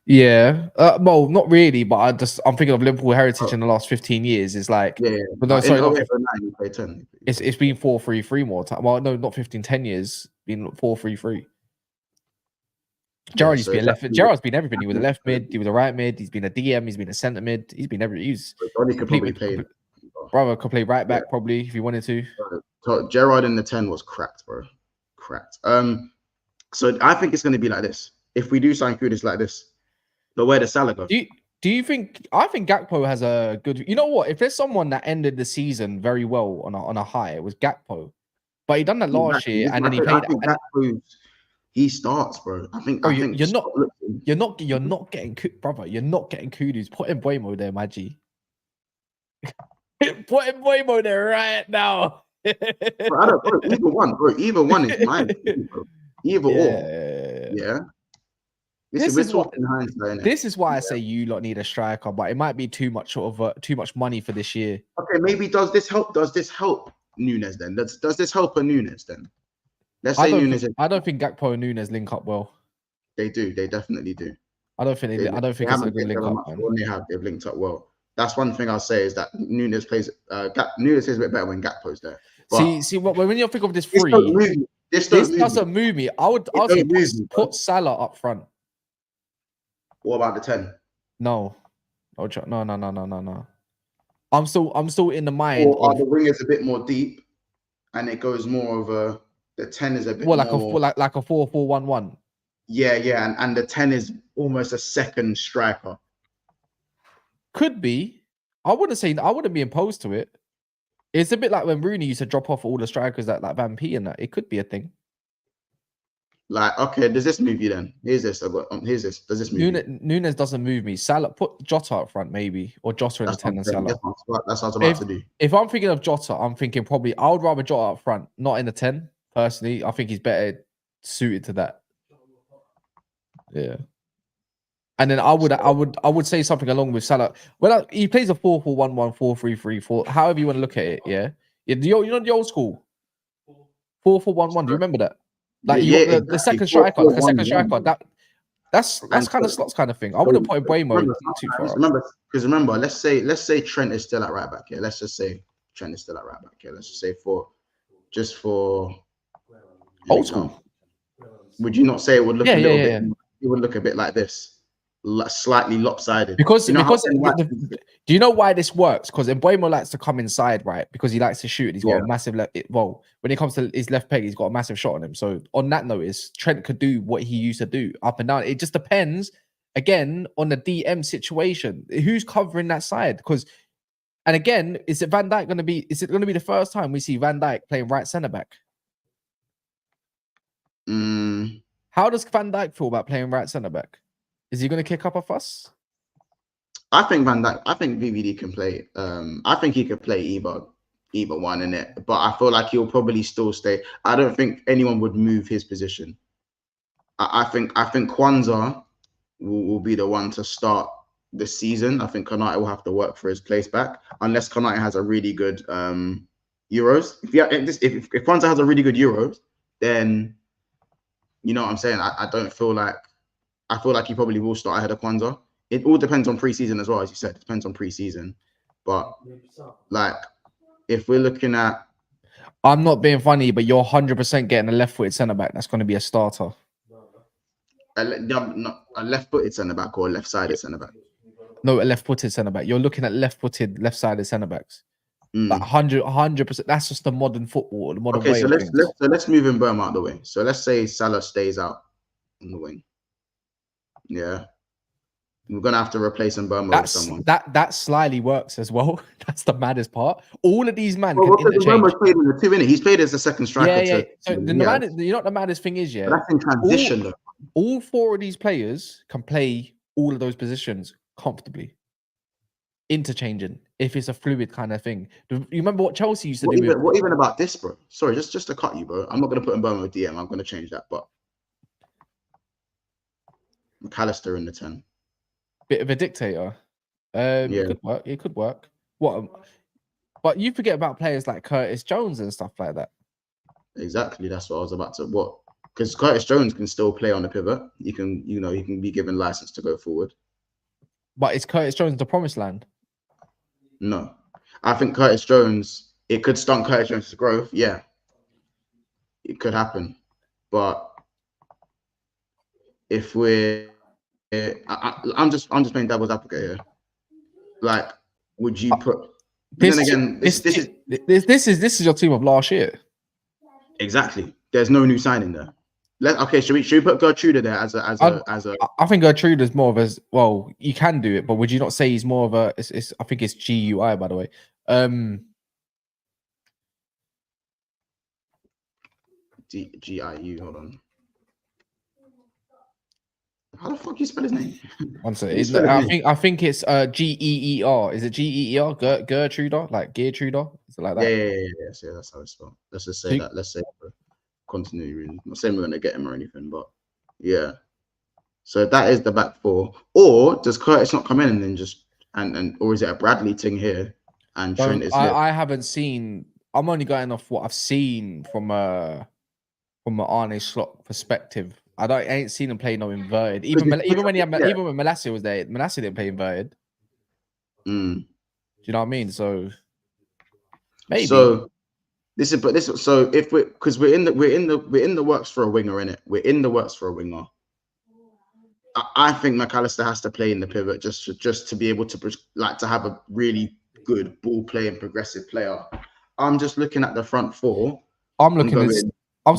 Yeah. Well, not really, but I'm thinking of Liverpool heritage in the last 15 years. It's like But no, sorry, in 08-09 he played 10. It's been 4-3-3 more time. Well, no, not 15, 10 years. Been 4-3-3. Gerrard used to be a left. Gerrard's been everything. He was a left mid. He was a right mid. He's been a DM. He's been a centre mid. He's been everything. He could probably play. Brother could play right back probably if he wanted to. So Gerrard in the 10 was cracked, bro. Cracked. So I think it's going to be like this. If we do sign KUDUS like this, but where does Salah go? Do you think? I think Gakpo has a good. You know what? If there's someone that ended the season very well on a high, it was Gakpo. But he done that last year, and then he played. He starts, bro. I think you're not getting brother. You're not getting KUDUS. Put MBEUMO there, my G. Put MBEUMO there right now. Bro, either one is mine. Bro. Either or. Yeah. This is why I say you lot need a striker, but it might be too much money for this year. Okay, maybe does this help Nunes then? Does this help a Nunes then? Let's say Nunes. I don't think Gakpo and Nunes link up well. They do. They definitely do. I don't think it's a good link up. They've linked up well. That's one thing I'll say is that Nunes plays. Nunes plays a bit better when Gakpo's there. But see, when you think of this three, this doesn't move me. I would put Salah up front. What about the 10? No. I'm still in the mind. Or are the wingers a bit more deep, and it goes more of the 10 is a bit more like a 4-4-1-1. Yeah, and the 10 is almost a second striker. Could be. I wouldn't be opposed to it. It's a bit like when Rooney used to drop off all the strikers like Van P and that. It could be a thing. Like, okay, does this move you then? Here's this. Does this move you? Nunes doesn't move me. Salah, put Jota up front maybe, or Jota in the 10 and Salah. That's what I was about to do. If I'm thinking of Jota, I'm thinking probably I would rather Jota up front, not in the 10. Personally, I think he's better suited to that. Yeah. And then I would say something along with Salah. Well, he plays a 4-4-1-1, 4-3-3-4, however you want to look at it. Yeah, you know the old school 4-4-1-1. Do you remember that? Like you got the second striker, like a second striker. That's kind of slots kind of thing. I wouldn't put MBEUMO too far. Remember, let's say Trent is still at right back here. Let's just say Trent is still at right back here. Let's just say for old school. Would you not say it would look a little bit? Yeah. It would look a bit like this, slightly lopsided. Because do you know why this works? Because MBEUMO likes to come inside, right? Because he likes to shoot. He's got a massive when it comes to his left peg, he's got a massive shot on him. So on that notice, Trent could do what he used to do up and down. It just depends again on the DM situation. Who's covering that side? And again, is it Van Dijk going to be? Is it going to be the first time we see Van Dijk playing right centre back? How does Van Dijk feel about playing right centre back? Is he going to kick up a fuss? I think VVD can play. I think he could play either one in it, but I feel like he'll probably still stay. I don't think anyone would move his position. I think Kwanzaa will be the one to start the season. I think Konate will have to work for his place back, unless Konate has a really good Euros. If Kwanzaa has a really good Euros, then you know what I'm saying. I feel like he probably will start ahead of Kwanzaa. It all depends on preseason as well, as you said. It depends on preseason. But like, if we're looking at, I'm not being funny, but you're 100% getting a left-footed centre back. That's going to be a starter. A left-footed centre back or a left-sided centre back? No, a left-footed centre back. You're looking at left-footed, left-sided centre backs. Like 100%. That's just the modern football, the modern way of things. So let's move MBEUMO out of the way. So let's say Salah stays out on the wing. Yeah, we're gonna have to replace MBEUMO with someone. That slyly works as well. That's the maddest part. All of these can interchange. MBEUMO's played in the two, innit? He's played as a second striker. Yeah. So you know what the maddest thing is, yeah. But that's in transition, though. All four of these players can play all of those positions comfortably, interchanging if it's a fluid kind of thing. You remember what Chelsea used to do? What even about this, bro? Sorry, just to cut you, bro. I'm not gonna put MBEUMO with DM. I'm gonna change that, but McAllister in the 10. Bit of a dictator. It could work. But you forget about players like Curtis Jones and stuff like that. Exactly. That's what I was about to. Because Curtis Jones can still play on the pivot. He can be given license to go forward. But is Curtis Jones the promised land? No. I think Curtis Jones, it could stunt Curtis Jones' growth. Yeah. It could happen. But if I'm just playing devil's advocate here. Like, would you put? This is your team of last year. Exactly. There's no new signing there. Should we put Gertrude there as a? I think Gertrude is more of a you can do it, but would you not say he's more of a? I think it's GUI, by the way. GIU. Hold on. How the fuck you spell his name? One second. I think it's GEER. Is it GEER? Gertruder? Like Gertruder? Is it like that? Yeah. That's how it's spelled. Let's just say that. Let's say for continuity reasons. I'm not saying we're gonna get him or anything, but yeah. So that is the back four. Or does Curtis not come in and then just or is it a Bradley thing here? And Trent is. I haven't seen. I'm only going off what I've seen from an Arne Slot perspective. I ain't seen him play no inverted. Even when Malacia was there, Malacia didn't play inverted. Do you know what I mean? So maybe. So if we're in the works for a winger, innit? We're in the works for a winger. I think McAllister has to play in the pivot just to be able to have a really good ball playing progressive player. I'm just looking at the front four.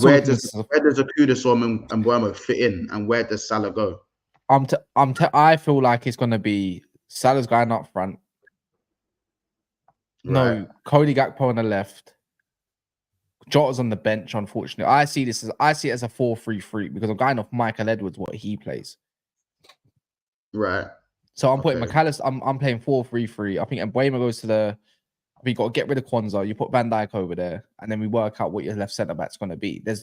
Where does a KUDUS or MBEUMO fit in, and where does Salah go? I feel like it's gonna be Salah's going up front. Right. No, Cody Gakpo on the left. Jota's on the bench. Unfortunately, I see it as a 4-3-3 because I'm going off Michael Edwards what he plays. Right. So I'm putting McAllister. I'm playing 4-3-3. I think MBEUMO goes to the. We got to get rid of Kwanzaa. You put Van Dijk over there, and then we work out what your left centre back's going to be. We're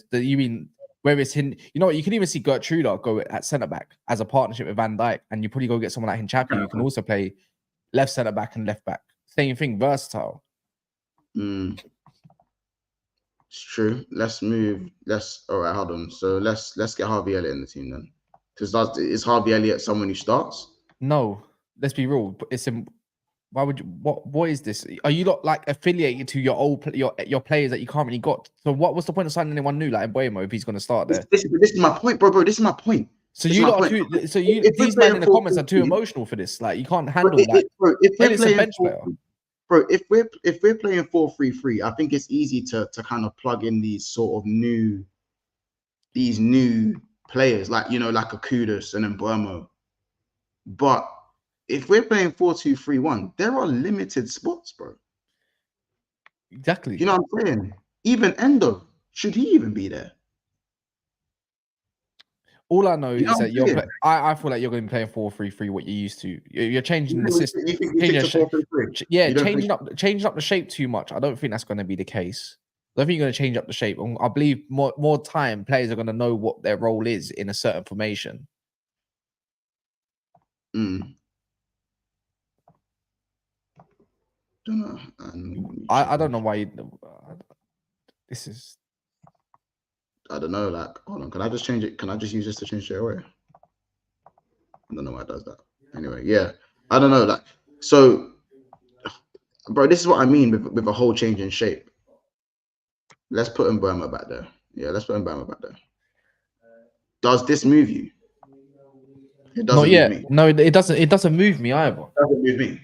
Where it's in, you know what, you can even see Gertruda go at centre back as a partnership with Van Dijk, and you probably go get someone like Hinchapi who can also play left centre back and left back. Same thing, versatile. It's true. Let's move. All right, hold on. So let's get Harvey Elliott in the team then. Because is Harvey Elliott someone who starts? No, let's be real. It's in. Why would you? What is this? Are you not like affiliated to your your players that you can't really got? So what's the point of signing anyone new like MBEUMO if he's going to start there? This is my point, bro. This is my point. So these men in the comments are too emotional for this. Like you can't handle that. If we're playing bench player. Bro, if we're playing 4-3-3, I think it's easy to kind of plug in these sort of new players, like like a KUDUS and an MBEUMO. But if we're playing 4-2-3-1, there are limited spots, bro. Exactly. You know what I'm saying? Even Endo, should he even be there? All I know is that I feel like you're going to be playing 4-3-3, what you used to. You're changing the system. Yeah, changing up the shape too much. I don't think that's going to be the case. I don't think you're going to change up the shape. I believe more time players are going to know what their role is in a certain formation. Don't know. I don't know why this is. I don't know. Like, hold on. Can I just change it? Can I just use this to change it away? I don't know why it does that. Anyway, yeah. I don't know. Like, so, bro, this is what I mean with a whole change in shape. Let's put MBEUMO back there. Yeah, let's put MBEUMO back there. Does this move you? It doesn't move me. No, it doesn't. It doesn't move me either. It doesn't move me.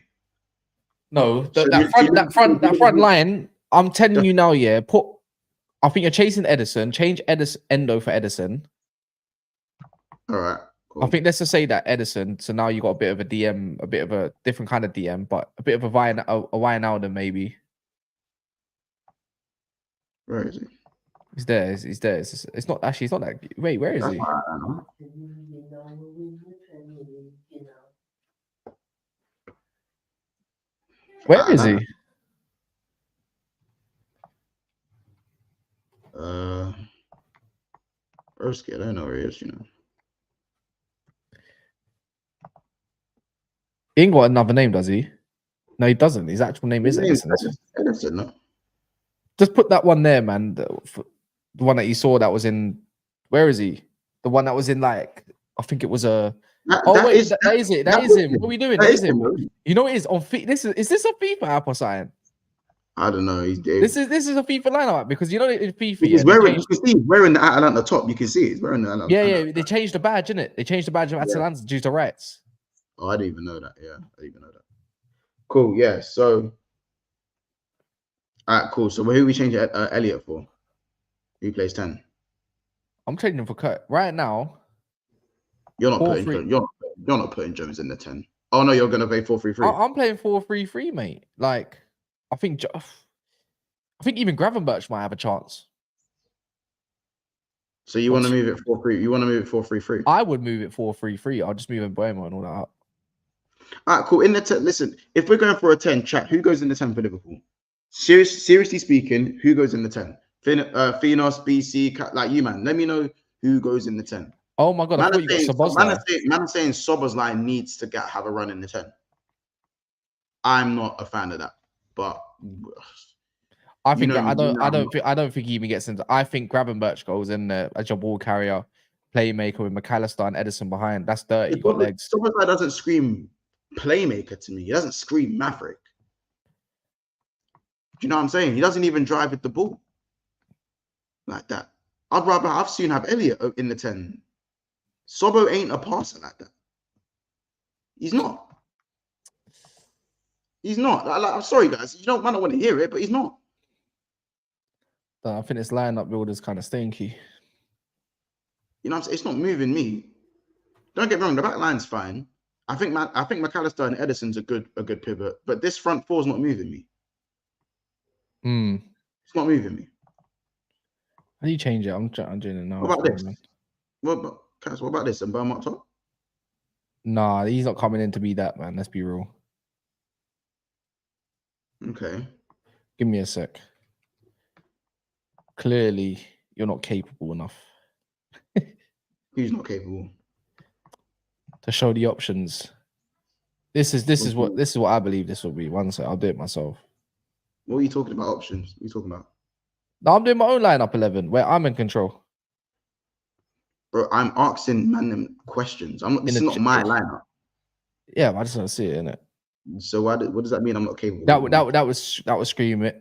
No, that front line. I'm telling you now. Yeah, I think you're chasing Edison. Change Endo for Edison. All right. Cool. I think let's just say that Edison. So now you got a bit of a DM, a bit of a different kind of DM, but a bit of a Wijnaldum maybe. Where is he? He's there. He's there. It's not actually. It's not that. Wait, where is he? Where is he? Broski, I don't know where he is. He ain't got another name, does he? No, he doesn't. His actual name is Edison. Edison, no? Just put that one there, man. The one that you saw that was in. Where is he? The one that was in like. I think it was a. That is it. That is him. What are we doing? That is him. You know it is on. Is this a FIFA app or something? I don't know. This is a FIFA lineup because you know in FIFA. He's wearing. You can see he's wearing the Atalanta top. You can see he's wearing the Atalanta. Yeah. They changed the badge, innit? They changed the badge of Atalanta due to rights. Oh, I didn't even know that. Yeah, I didn't even know that. Cool. Yeah. So. All right. Cool. So who we changing Elliott for? Who plays 10? I'm changing him for Kurt right now. You're not putting Jones in the 10. Oh no, you're gonna play 4-3-3. I'm playing 4-3-3, mate. Like, I think even Gravenberch might have a chance. So you want to move it 4-3? You want to move it 4-3-3? I would move it 4-3-3. I'll just move MBEUMO and all that up. All right, cool. In the 10, listen, if we're going for a 10, chat, who goes in the 10 for Liverpool? Seriously speaking, who goes in the 10? Finos, BC, like you, man. Let me know who goes in the 10. Oh my god, I thought you got Szoboszlai. Man saying Szoboszlai needs to have a run in the 10. I'm not a fan of that, but I think I don't think he even gets into. I think Gravenberch goes in there as your ball carrier, playmaker with McAllister and Edison behind. That's dirty. Got legs. Szoboszlai doesn't scream playmaker to me. He doesn't scream maverick. Do you know what I'm saying? He doesn't even drive with the ball like that. I've seen have Elliott in the 10. Sobo ain't a passer like that. He's not. He's not. I'm sorry, guys. You might not want to hear it, but he's not. I think this lineup builder's kind of stinky. You know what I'm saying? It's not moving me. Don't get me wrong. The back line's fine. I think McAllister and Edison's a good pivot, but this front four's not moving me. It's not moving me. How do you change it? I'm doing it now. What about this? What about this? And MBEUMO up top? Nah, he's not coming in to be that, man. Let's be real. Okay. Give me a sec. Clearly, you're not capable enough. Who's not capable? To show the options. This is what I believe this will be. One sec, I'll do it myself. What are you talking about? Options? What are you talking about? No, I'm doing my own lineup 11 where I'm in control. Bro, I'm asking man them questions. I'm not. This is not my lineup. Yeah, but I just want to see it in it. So what does that mean? I'm not capable. That was scream it.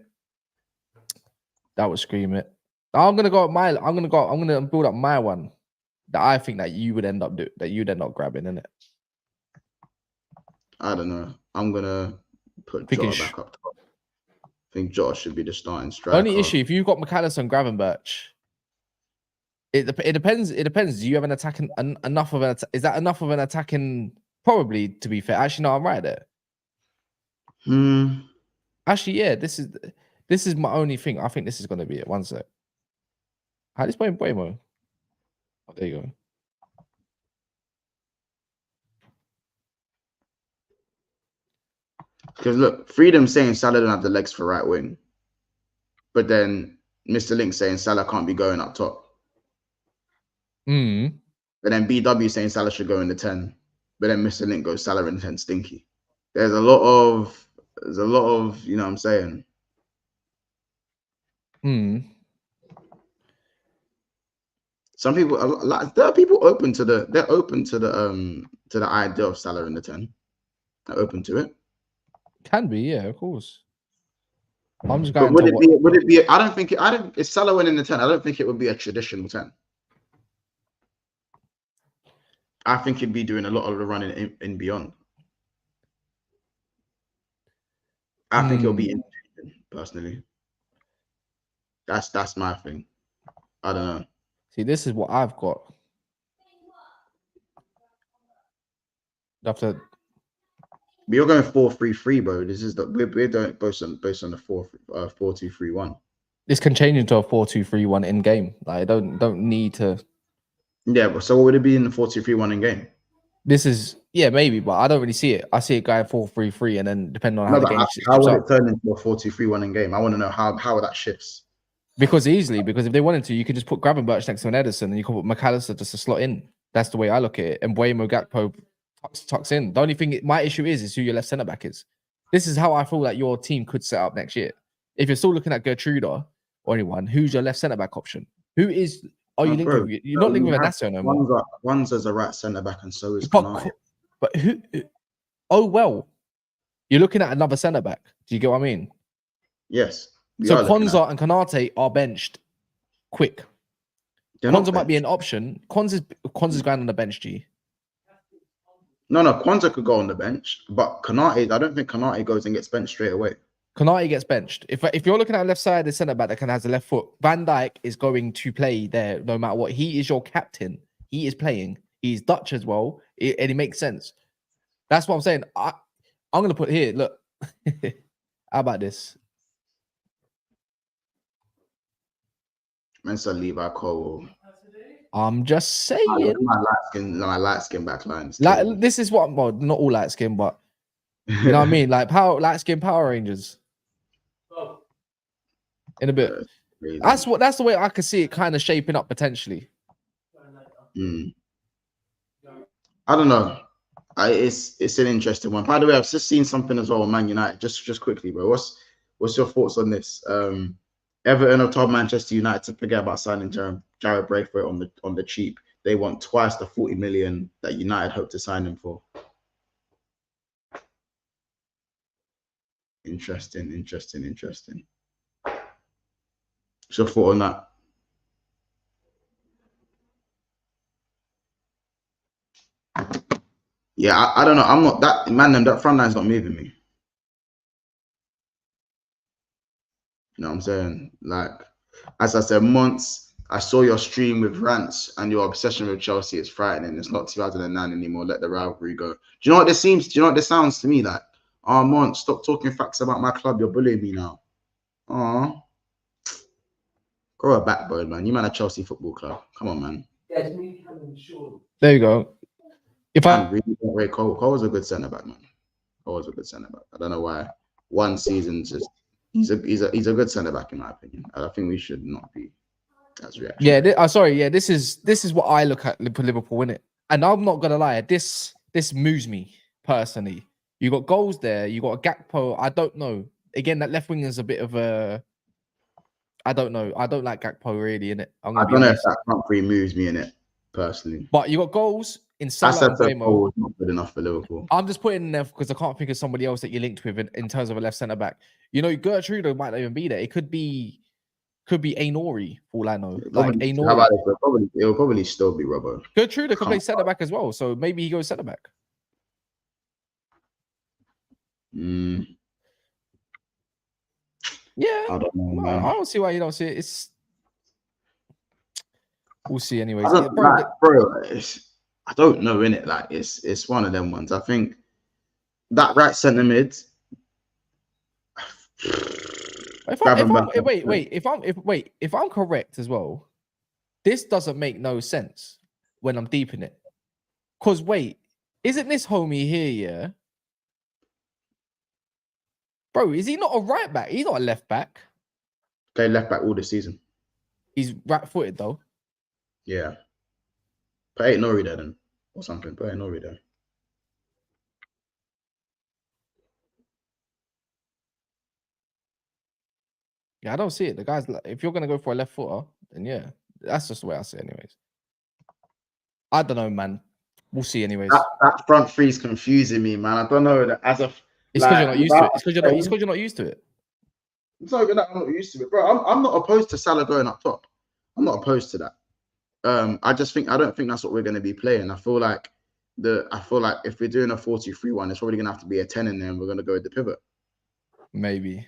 That was scream it. I'm gonna build up my one that I think that you would end up grabbing, innit? I don't know. I'm gonna put Jota back up top. I think Jota should be the starting striker. Only issue if you've got McAllister and Gravenberch, it depends. It depends. Do you have an attacking enough of an? Is that enough of an attacking? Probably, to be fair. Actually, no, I'm right there. Actually, yeah. This is my only thing. I think this is gonna be it. One sec. How this playing MBEUMO? Oh, there you go. Because look, Freedom saying Salah don't have the legs for right wing, but then Mr. Link saying Salah can't be going up top. But then BW saying Salah should go in the 10, but then Mr. Link goes Salah in the 10 stinky. There's a lot of you know what I'm saying. Some people, there are people open to the idea of Salah in the 10. They're open to it. Can be, yeah, of course. I'm just going. But would it be? I don't think. If Salah went in the 10, I don't think it would be a traditional 10. I think he'd be doing a lot of the running in beyond. I think it'll be personally. That's my thing. I don't know. See, this is what I've got. After you're going 4-3-3, bro. This is we're doing based on the 4-2-3-1. This can change into a 4-2-3-1 in game. Like, I don't need to. Yeah, but so what would it be in the 4-2-3-1 in game? This is maybe, but I don't really see it. I see it going 4-3-3, and then depending on how the game. How would it turn into a 4-2-3-1 in game? I want to know how that shifts. Because if they wanted to, you could just put Gravenberch next to an Edison, and you could put McAllister just to slot in. That's the way I look at it. And MBEUMO Gakpo tucks in. The only thing my issue is who your left centre back is. This is how I feel like your team could set up next year. If you're still looking at Gertruda or anyone, who's your left centre back option? Who is? Are you linked with? You're not linked with Inacio no more. One's as a right centre back, and so is Konate. But who? Oh well, you're looking at another centre back. Do you get what I mean? Yes. So Konza and Konate are benched quick. Konza might be an option. Konza's going on the bench, G. No, Konza could go on the bench, but Konate, I don't think Konate goes and gets benched straight away. Konate gets benched. If you're looking at left side, the centre back that has the left foot, Van Dijk is going to play there no matter what. He is your captain. He is playing. He's Dutch as well, and it makes sense. That's what I'm saying. I'm going to put here. Look, how about this? Mensa Levi Cole. I'm just saying. My light skin backline. Like, this is what, well, not all light skin, but you know what I mean? Like light skin Power Rangers. In a bit. That's the way I could see it kind of shaping up potentially. I don't know. It's an interesting one. By the way, I've just seen something as well on Man United. Just quickly, bro. What's your thoughts on this? Everton have told Manchester United to forget about signing Jared Braithwaite on the cheap. They want twice the 40 million that United hope to sign him for. Interesting. What's your thought on that? Yeah, I don't know. I'm not that man. That front line's not moving me. You know what I'm saying? Like, as I said, months. I saw your stream with rants, and your obsession with Chelsea is frightening. It's not 2009 anymore. Let the rivalry go. Do you know what this seems? Do you know what this sounds to me like? Oh, Mont, stop talking facts about my club. You're bullying me now. Oh, grow a backbone, man. You man a Chelsea Football Club. Come on, man. There you go. If I really don't rate Cole was a good centre back, man. Cole was a good centre back. I don't know why one season just he's a good centre back in my opinion. I think we should not be. That's reaction. Yeah, sorry. Yeah, this is what I look at for Liverpool, innit? And I'm not gonna lie, this moves me personally. You got goals there. You got a Gakpo. I don't know. Again, that left wing is a bit of a. I don't know. I don't like Gakpo really, innit? I'm I gonna be don't know if honest. that front three moves me in it personally. But you got goals in I Salah said and so MBEUMO. forward not good enough for Liverpool. I'm just putting in there because I can't think of somebody else that you're linked with in terms of a left centre back. You know, Gertrude might not even be there. It could be Ainori, for all I know. Like Probably, Ainori. how about it? It'll probably still be Robbo. Gertrude can play centre back as well, so maybe he goes centre back. Yeah, I don't know, no, man. I don't see why you don't see it. We'll see, anyways. I don't, bro, I don't know, innit? Like it's one of them ones. I think that right centre mid. If I'm correct as well, this doesn't make no sense when I'm deep in it. Cause wait, isn't this homie here? Yeah, bro, is he not a right back? He's not a left back. Played left back all this season. He's right-footed though. Yeah. Put Nori there then, or something. Put Nori there. Yeah, I don't see it. The guy's like, if you're gonna go for a left footer, then yeah, that's just the way I see it, anyways. I don't know, man. We'll see, anyways. That front three is confusing me, man. I don't know. As a it's because you're not used to it. It's because you're not used to it. It's not even that I'm not used to it, bro. I'm not opposed to Salah going up top. I'm not opposed to that. I don't think that's what we're going to be playing. I feel like if we're doing a 4-2-3-1, it's probably going to have to be a 10 in there, and we're going to go with the pivot. Maybe.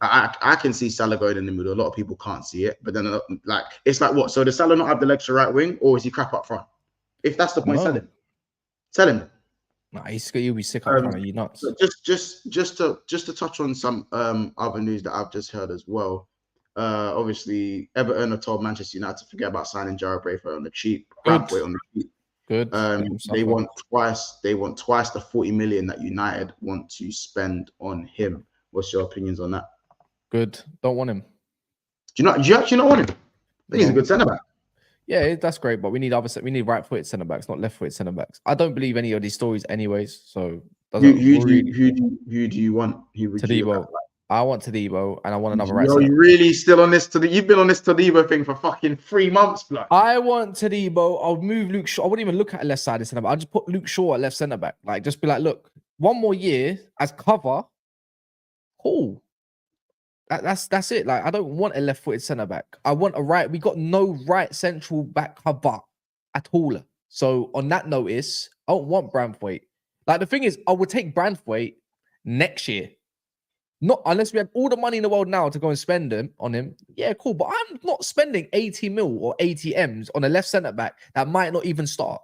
I can see Salah going in the middle. A lot of people can't see it, but then like it's like what? So does Salah not have the legs to right wing, or is he crap up front? If that's the point, sell him. Nah, he'll be sick up front. Are you nuts? Just to touch on some other news that I've just heard as well. Obviously, Everton have told Manchester United to forget about signing Jarrad Braithwaite on the cheap. Good. On the cheap. Good. They want twice the 40 million that United want to spend on him. What's your opinions on that? Good. Don't want him. Do you actually not want him? I think he's a good centre back. Yeah, that's great, but we need right-footed centre backs, not left-footed centre backs. I don't believe any of these stories, anyways. So who do you want? Todibo. I want Todibo, and I want another right. You're really still on this? You've been on this Todibo thing for fucking 3 months, blood. I want Todibo. I'll move Luke Shaw. I wouldn't even look at a left side centre back. I'll just put Luke Shaw at left centre back. Like, just be like, look, one more year as cover. Cool. That's it. Like, I don't want a left-footed centre back. I want a right. We got no right central back cover at all. So on that notice, I don't want Branthwaite. Like, the thing is, I would take Branthwaite next year. Not unless we had all the money in the world now to go and spend them on him. Yeah, cool. But I'm not spending 80 mil or 80 M's on a left centre back that might not even start.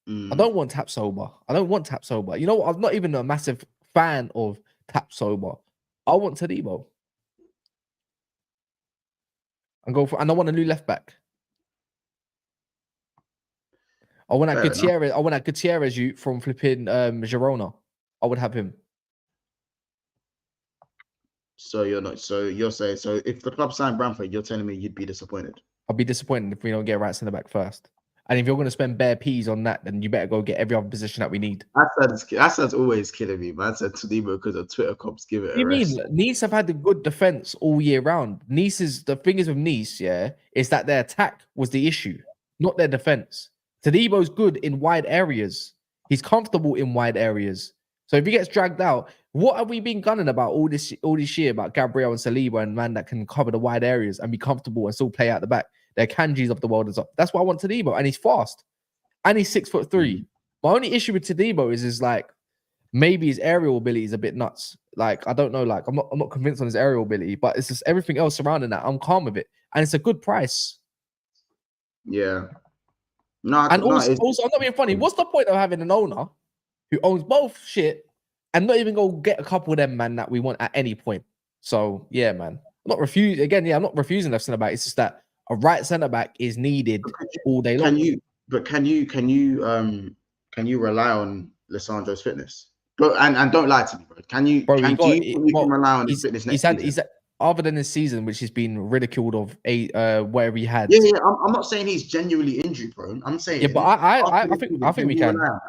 I don't want Tapsoba. You know what? I'm not even a massive fan of Tapsoba. I want Todibo. And I want a new left back. I want that Gutierrez. I want that Gutierrez from flipping Girona. I would have him. So you're saying if the club signed Branthwaite, you're telling me you'd be disappointed? I'd be disappointed if we don't get a right centre back first. And if you're going to spend bare peas on that, then you better go get every other position that we need. That's always killing me, man. I said Todibo because of Twitter cops give it. What do you mean? Nice have had a good defense all year round. The thing is with Nice, yeah, is that their attack was the issue, not their defense. Todibo's good in wide areas. He's comfortable in wide areas. So if he gets dragged out, what have we been gunning about all this year about Gabriel and Saliba and man that can cover the wide areas and be comfortable and still play out the back? They're Kanjis of the world. That's why I want Todibo, and he's fast, and he's 6'3". My only issue with Todibo is like maybe his aerial ability is a bit nuts. Like, I don't know, like I'm not convinced on his aerial ability, but it's just everything else surrounding that. I'm calm with it, and it's a good price. Yeah. Also, I'm not being funny. What's the point of having an owner who owns both shit and not even go get a couple of them, man, that we want at any point? So yeah, man. I'm not refusing left centre back. It's just that a right centre back is needed all day long. Can you rely on Lissandro's fitness? But and don't lie to me, bro. Can you rely on his fitness next season? other than this season, which he's been ridiculed of whatever he had. Yeah. I'm not saying he's genuinely injury prone. I'm saying Yeah, but I think we can. rely on that.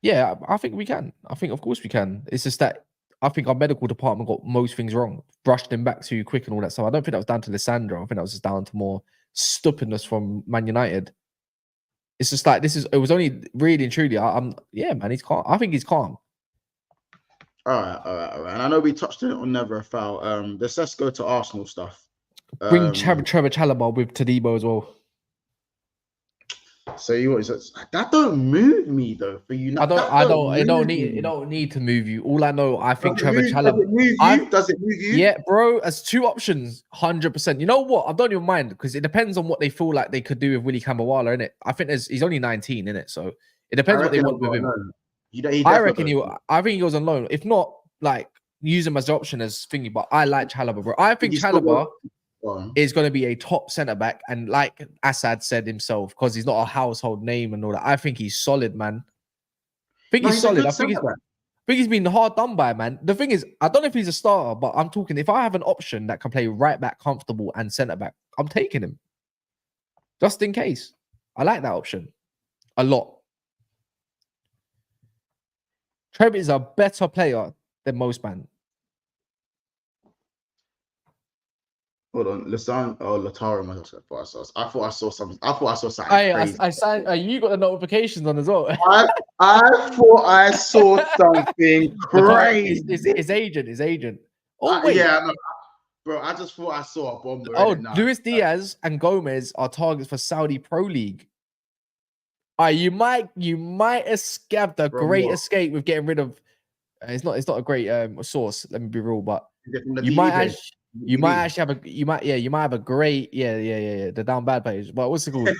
Yeah, I think we can. I think of course we can. It's just that I think our medical department got most things wrong, rushed him back too quick and all that stuff. I don't think that was down to Lissandro. I think that was just down to more stupidness from Man United. It's just like it was only really and truly. Yeah, man, he's calm. I think he's calm. All right. And I know we touched on it on Never a Foul. Let's go to Arsenal stuff. Bring Trevor Chalobah with Todibo as well. So that don't move me though. For you, I don't. It don't need to move you. All I know, I think Trevor Chalobah. Does it move you? Yeah, bro. As two options, 100%. You know what? I don't even mind because it depends on what they feel like they could do with Willy Kambawala, innit? I think he's only 19, innit? So it depends what they want with him. I think he goes on loan. If not, like use him as an option as thingy. But I like Chalobah, bro. I think Chalobah is going to be a top centre back, and like Assad said himself, because he's not a household name and all that. I think he's solid, man. He's solid. I think he's been hard done by, man. The thing is, I don't know if he's a starter, but I'm talking. If I have an option that can play right back, comfortable, and centre back, I'm taking him just in case. I like that option a lot. Trev is a better player than most, man. Hold on, Lautaro. I thought I saw something. I thought I saw something crazy. You got the notifications on as well. I thought I saw something crazy. His agent. Oh wait, yeah, no, bro. I just thought I saw a bomb. Luis Diaz and Gomez are targets for Saudi Pro League. You might escape the great escape with getting rid of. It's not a great source. Let me be real, but you might have a great the down bad page. But what's it called?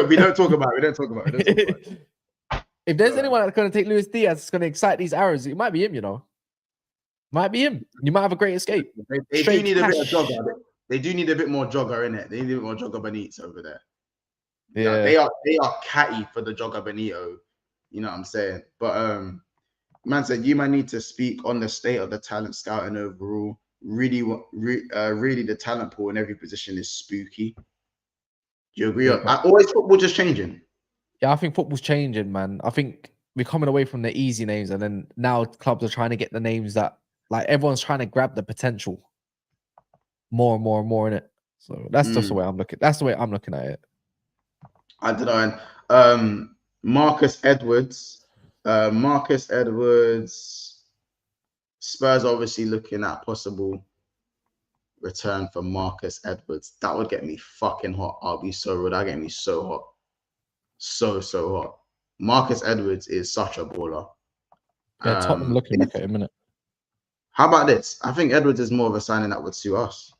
We don't talk about it. If there's anyone that's going to take Luis Diaz, it's going to excite these arrows. It might be him, you know. Might be him. You might have a great escape. They do need a bit of jogger. They do need a bit more jogger in it. They need a bit more jogger Benitez over there. Yeah, they are catty for the jogger Benito. You know what I'm saying? But man said you might need to speak on the state of the talent scouting overall. Really, the talent pool in every position is spooky. Do you agree? Always football just changing. Yeah, I think football's changing, man. I think we're coming away from the easy names, and then now clubs are trying to get the names that, like, everyone's trying to grab the potential more and more in it. So that's just the way I'm looking. That's the way I'm looking at it. I don't know. Marcus Edwards. Spurs obviously looking at possible return for Marcus Edwards. That would get me fucking hot. I'll be so rude. That get me so hot. So hot. Marcus Edwards is such a baller. Yeah, Tottenham looking back at him, innit? How about this? I think Edwards is more of a signing that would suit us.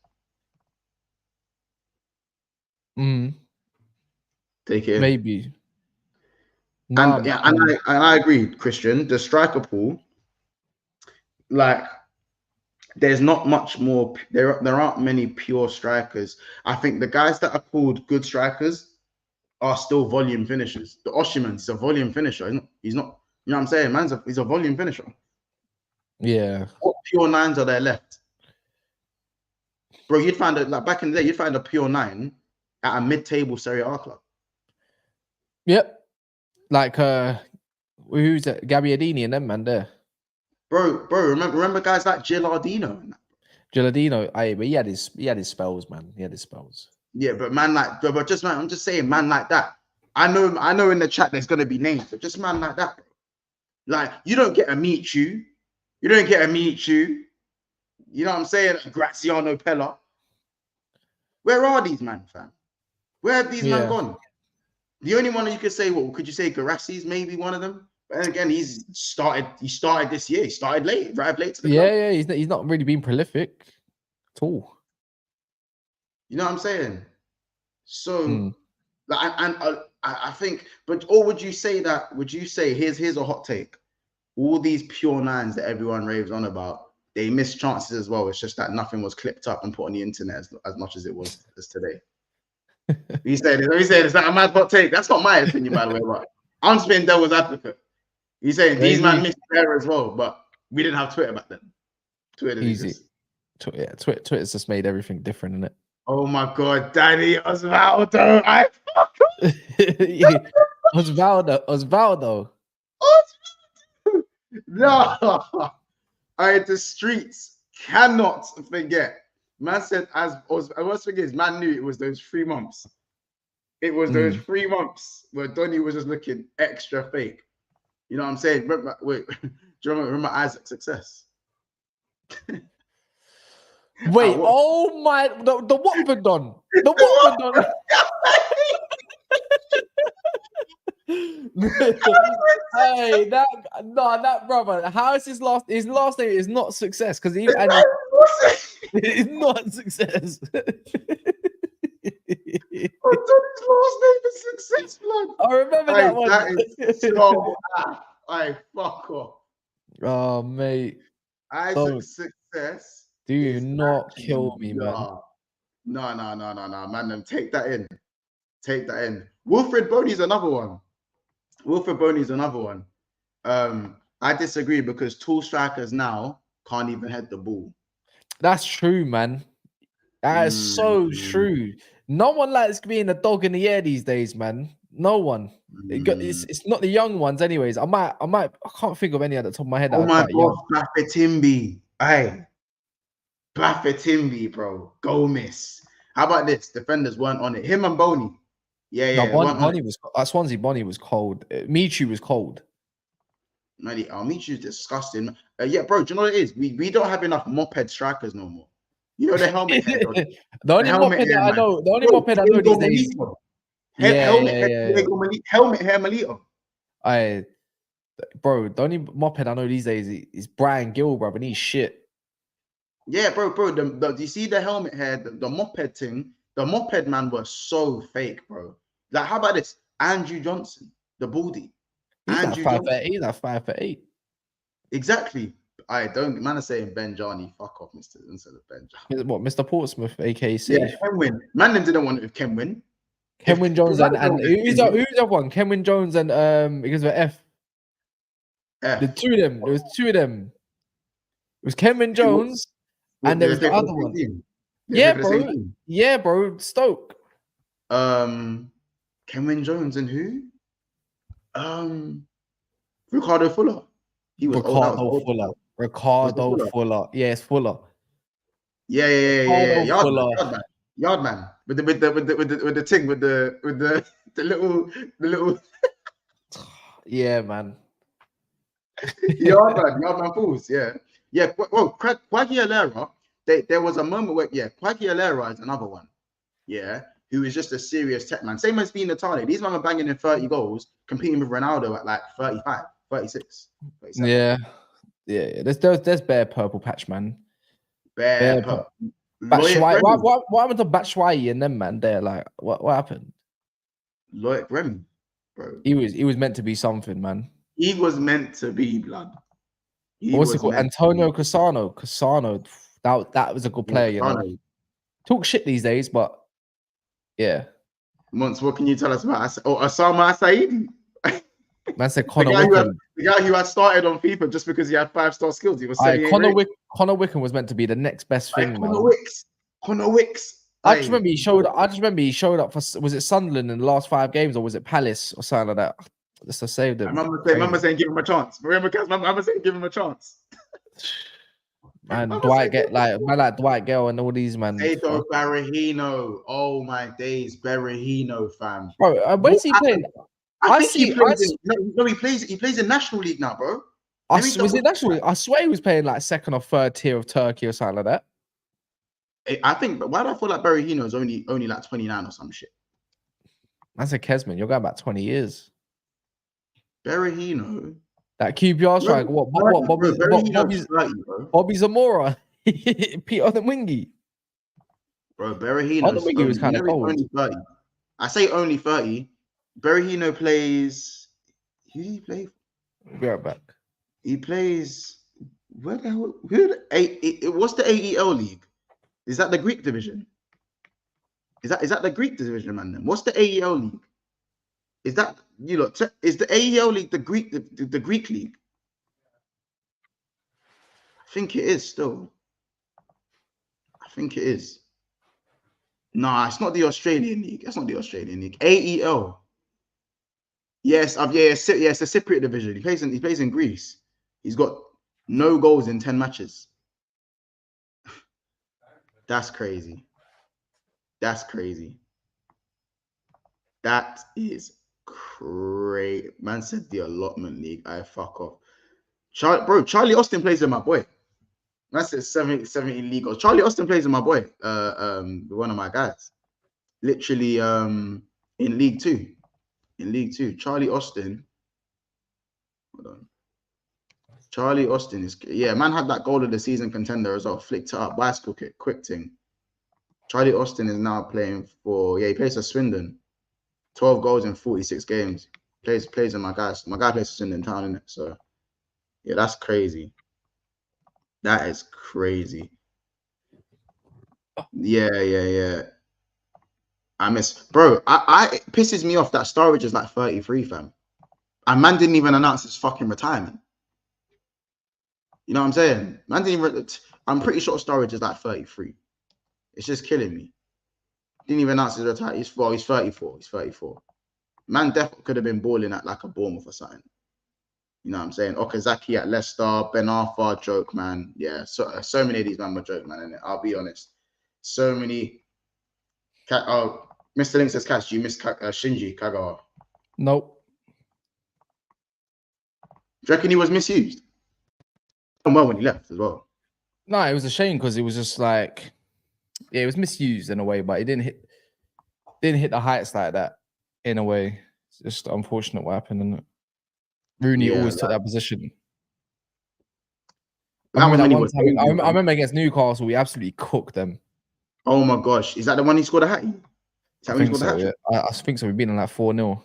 Take it in. Maybe. No, and I agree, Christian. The striker pool, like, there's not much more. There aren't many pure strikers. I think the guys that are called good strikers are still volume finishers. The Osimhen's a volume finisher. He's not. You know what I'm saying? He's a volume finisher. Yeah. What pure nines are there left? Bro, you'd find it like back in the day. You'd find a pure 9 at a mid-table Serie A club. Yep. Like who's that? Gabbiadini and them man there. Bro, remember guys like Gilardino. But he had his spells, man. He had his spells. Yeah, but man like, but just man, I'm just saying, man like that. I know in the chat there's gonna be names, but just man like that, bro. Like, you don't get a meet you. You don't get a meet you. You know what I'm saying? Graziano Pella. Where are these man, fam? Where have these men gone? The only one that you could say, well, could you say Garassi's maybe one of them? But again, he started this year. He started late, arrived late to the club. Yeah, he's not really been prolific at all. You know what I'm saying? So, like, I think, or would you say here's a hot take? All these pure 9s that everyone raves on about, they missed chances as well. It's just that nothing was clipped up and put on the internet as much as it was as today. He said it's not a mad hot take. That's not my opinion, by the way. But I'm just being devil's advocate. He's saying these man missed there as well, but we didn't have Twitter back then. Twitter easy. Yeah, Twitter's just made everything different, isn't Oh my God, Danny Osvaldo. it? Osvaldo. No. The streets cannot forget. Man said, I was forget, man knew it was those 3 months. It was those 3 months where Donny was just looking extra fake. You know what I'm saying? Remember, wait, do you remember Isaac's success? Wait, oh my, the Watford Don. The Watford Don. Hey, that brother. How is his last name is not success because he and it's not success. Donny's last name is success, blood. I remember that one. That is so fuck off. Oh mate. Isaac's success. Do not kill me, man. No, man. Take that in. Take that in. Wilfred Boney's another one. I disagree because tall strikers now can't even head the ball. That's true, man. That is so true. No one likes being a dog in the air these days, man. No one. It's not the young ones, anyways. I can't think of any at the top of my head. Oh my God, Bafetimbi. Hey, Bafetimbi, bro. Gomez. How about this? Defenders weren't on it. Him and Boney. Yeah. No, Bonnie was Swansea. Bonnie was cold. Michu was cold. Michu's disgusting. Yeah, bro. Do you know what it is? We don't have enough moped strikers no more. You know the helmet head. The only moped I know these days. Helmet hair Melito. Bro, the only moped I know these days is Brian Gill, bro, and he's shit. Yeah, bro. Do you see the helmet hair, the moped thing? The moped man was so fake, bro. Like, how about this? Andrew Johnson, the baldy. He's like 5'8". Exactly. Man is saying Benjani. Fuck off, Mr. Instead of Benjani. What, Mr. Portsmouth, aka Yeah, Kenwin. Man, them didn't want it with Kenwin. Kenwin Jones and who's the one? Kenwin Jones and because of F. The two of them. There was two of them. It was Kenwin Jones and there was the other one. Yeah, bro. Yeah, bro. Stoke. Kenwin Jones and who? Ricardo Fuller. He was Ricardo Fuller. Yeah, it's Fuller. Yeah. Yardman. With the thing with the little. Yeah, man. Yardman fools. Yeah. Well, Quaggy there was a moment where Quaggy is another one. Yeah. Who is just a serious tech man. Same as being Natale. These men are banging in 30 goals, competing with Ronaldo at like 35, 36. 37. Yeah. There's bare purple patch, man. Bare purple. What happened to Batshuayi and them, man? They're like, what happened? Lloyd Remy, bro. He was meant to be something, man. He was meant to be blood. What's it called? Antonio Cassano. That was a good player, you know. Talk shit these days, but yeah. Mons, what can you tell us about Osama Saidi? Man said Connor Wickham. The guy who had started on FIFA just because he had 5-star skills. He was saying Connor Wickham was meant to be the next best thing, man. Connor Wicks. I just remember he showed up for, was it Sunderland in the last 5 games or was it Palace or something like that? Just to save them. I remember saying give him a chance. Remember saying give him a chance. And Dwight Gale and all these man. Edo Berahino. Oh my days, Berahino, fam. Bro, where's he playing? He plays in National League now, bro. Was it National League? I swear he was playing like 2nd or 3rd tier of Turkey or something like that. I think, but why do I feel like Berahino is only like 29 or some shit? That's a Kesman. You're going back 20 years. Berahino. That QPR strike. Bobby Zamora. Peter Wingy. Bro, Berahino was kind of old. Only 30. I say only 30. Berahino plays. Who do he play? We'll be right back. He plays. Where the hell? What's the AEL league? Is that the Greek division? Is that the Greek division, man? What's the AEL league? Is that is the AEL league the Greek league? I think it is still. think it is. Nah, it's not the Australian League. That's not the Australian League. AEL. Yes, it's the Cypriot division. He plays in Greece. He's got no goals in 10 matches. That's crazy. That is crazy. Man said the allotment league. I fuck off. Charlie Austin plays with my boy. That's it, 70 league. Charlie Austin plays with my boy. One of my guys. Literally in League Two. Charlie Austin. Hold on. Charlie Austin is, man had that goal of the season contender as well. Flicked it up, bicycle kick, quick thing. Charlie Austin is now playing for, he plays for Swindon. 12 goals in 46 games. Plays in my guys. My guy plays for Swindon Town, innit? So, yeah, that's crazy. That is crazy. Yeah. I miss, bro. It pisses me off that Sturridge is like 33, fam. And man didn't even announce his fucking retirement. You know what I'm saying? Man didn't even. I'm pretty sure Sturridge is like 33. It's just killing me. Didn't even announce his retirement. He's 34. He's 34. Man definitely could have been balling at like a Bournemouth or something. You know what I'm saying? Okazaki at Leicester, Ben Arthur, joke, man. Yeah, so many of these men were joke, man. And I'll be honest. So many. Mr. Link says, Catch, do you miss Shinji Kagawa? Nope. Do you reckon he was misused? Well, when he left as well. No, it was a shame because it was just like, it was misused in a way, but it didn't hit the heights like that in a way. It's just unfortunate what happened, and Rooney always took that position. I remember against Newcastle, we absolutely cooked them. Oh my gosh, is that the one he scored a hat? I think so. Yeah. I think so. We've been on like 4-0.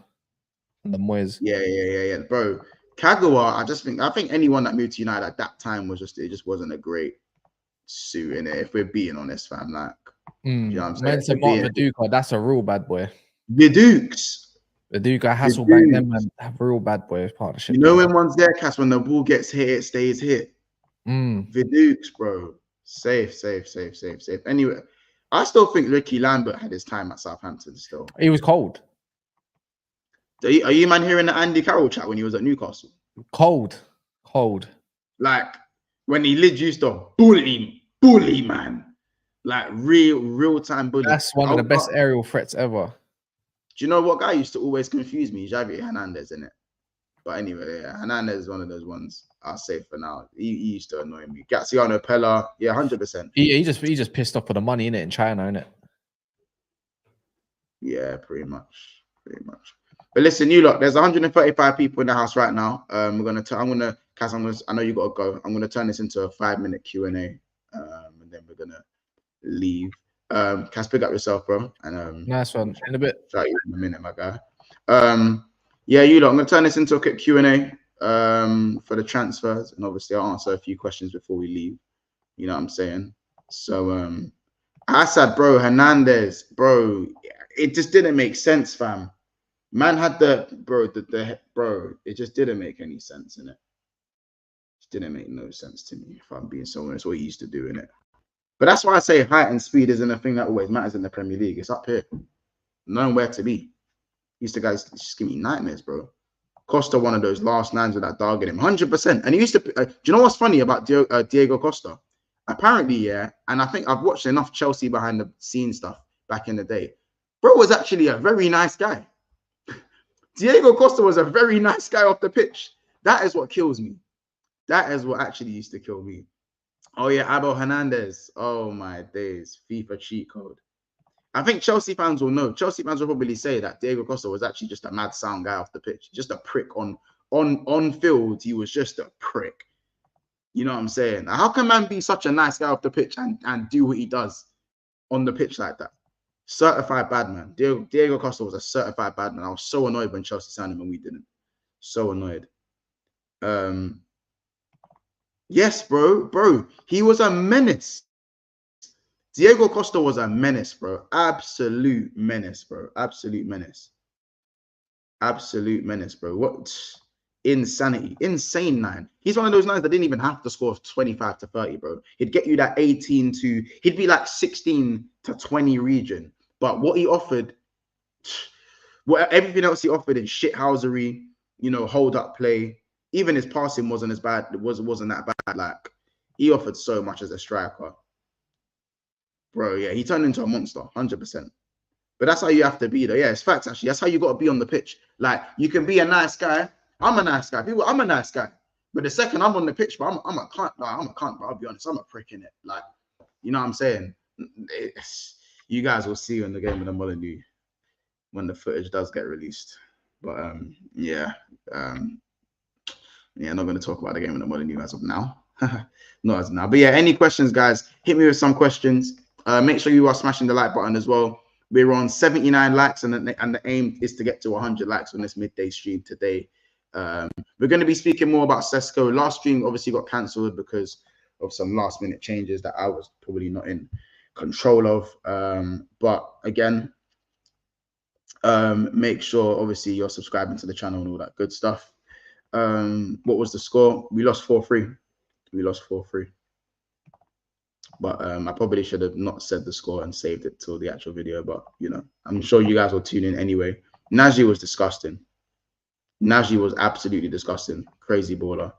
The Moyes. Yeah, bro. Kagawa, I think anyone that moved to United at that time it just wasn't a great suit in it. If we're being honest, fam, like, you know what I'm saying? Viduka, that's a real bad boy. Viduka, Hasselbank, them man, have real bad boy partnership. You know when one's there, Cass, when the ball gets hit, it stays hit. Viduka, bro, safe. Anyway, I still think Ricky Lambert had his time at Southampton. Still, he was cold. Are you man hearing the Andy Carroll chat when he was at Newcastle? Cold. Like when he used to bully, man. Like real time bully. That's one of the best aerial threats ever. Do you know what guy used to always confuse me? Javier Hernandez, innit? But anyway, Hernandez is one of those ones I'll say for now. He used to annoy me. Gaziano Pella, 100%. He just pissed off for the money, innit, in China, innit? Yeah, pretty much. But listen, you lot, there's 135 people in the house right now. I know you got to go. I'm gonna turn this into a 5-minute Q&A, and then we're gonna leave. Cass, pick up yourself, bro. And nice one. In a bit. Shout you in a minute, my guy. You lot, I'm gonna turn this into a quick Q&A for the transfers, and obviously I'll answer a few questions before we leave. You know what I'm saying? So Assad, bro, Hernandez, bro, it just didn't make sense, fam. Man had bro, it just didn't make any sense in it. It didn't make no sense to me, if I'm being so honest. What he used to do in it. But that's why I say height and speed isn't a thing that always matters in the Premier League. It's up here. Knowing where to be. Used to guys just give me nightmares, bro. Costa, one of those last nines with that dog in him, 100%. And he used to. Do you know what's funny about Diego Costa? Apparently, and I think I've watched enough Chelsea behind the scenes stuff back in the day. Bro was actually a very nice guy. Diego Costa was a very nice guy off the pitch. That is what kills me. That is what actually used to kill me. Oh yeah, Abel Hernandez. Oh my days, FIFA cheat code. I think Chelsea fans will know. Chelsea fans will probably say that Diego Costa was actually just a mad sound guy off the pitch, just a prick on field. He was just a prick. You know what I'm saying? How can man be such a nice guy off the pitch and do what he does on the pitch like that? Certified bad man. Diego Costa was a certified bad man. I was so annoyed when Chelsea signed him and we didn't. So annoyed. Yes, bro. He was a menace. Diego Costa was a menace, bro. Absolute menace, bro. Absolute menace, bro. What? Insanity. Insane 9. He's one of those 9s that didn't even have to score 25 to 30, bro. He'd get you that 18 to, he'd be like 16 to 20 region. But what he offered, everything else he offered in shithousery, you know, hold up play, even his passing wasn't as bad. It wasn't that bad. Like, he offered so much as a striker. Bro, yeah, he turned into a monster, 100%. But that's how you have to be, though. Yeah, it's facts, actually. That's how you got to be on the pitch. Like, you can be a nice guy. I'm a nice guy. I'm a nice guy. But the second I'm on the pitch, bro, I'm a cunt. Like, I'm a cunt, bro. I'll be honest. I'm a prick in it. Like, you know what I'm saying? You guys will see in the game of the Molyneux when the footage does get released. But, yeah. Yeah, not going to talk about the game of the Molyneux as of now. Not as of now. But, yeah, any questions, guys? Hit me with some questions. Make sure you are smashing the like button as well. We're on 79 likes, and the aim is to get to 100 likes on this midday stream today. We're going to be speaking more about Sesko. Last stream obviously got cancelled because of some last-minute changes that I was probably not in control of. But again, make sure obviously you're subscribing to the channel and all that good stuff. What was the score? We lost 4-3. We lost 4-3. But I probably should have not said the score and saved it till the actual video. But, you know, I'm sure you guys will tune in anyway. Nagy was disgusting. Nagy was absolutely disgusting. Crazy baller.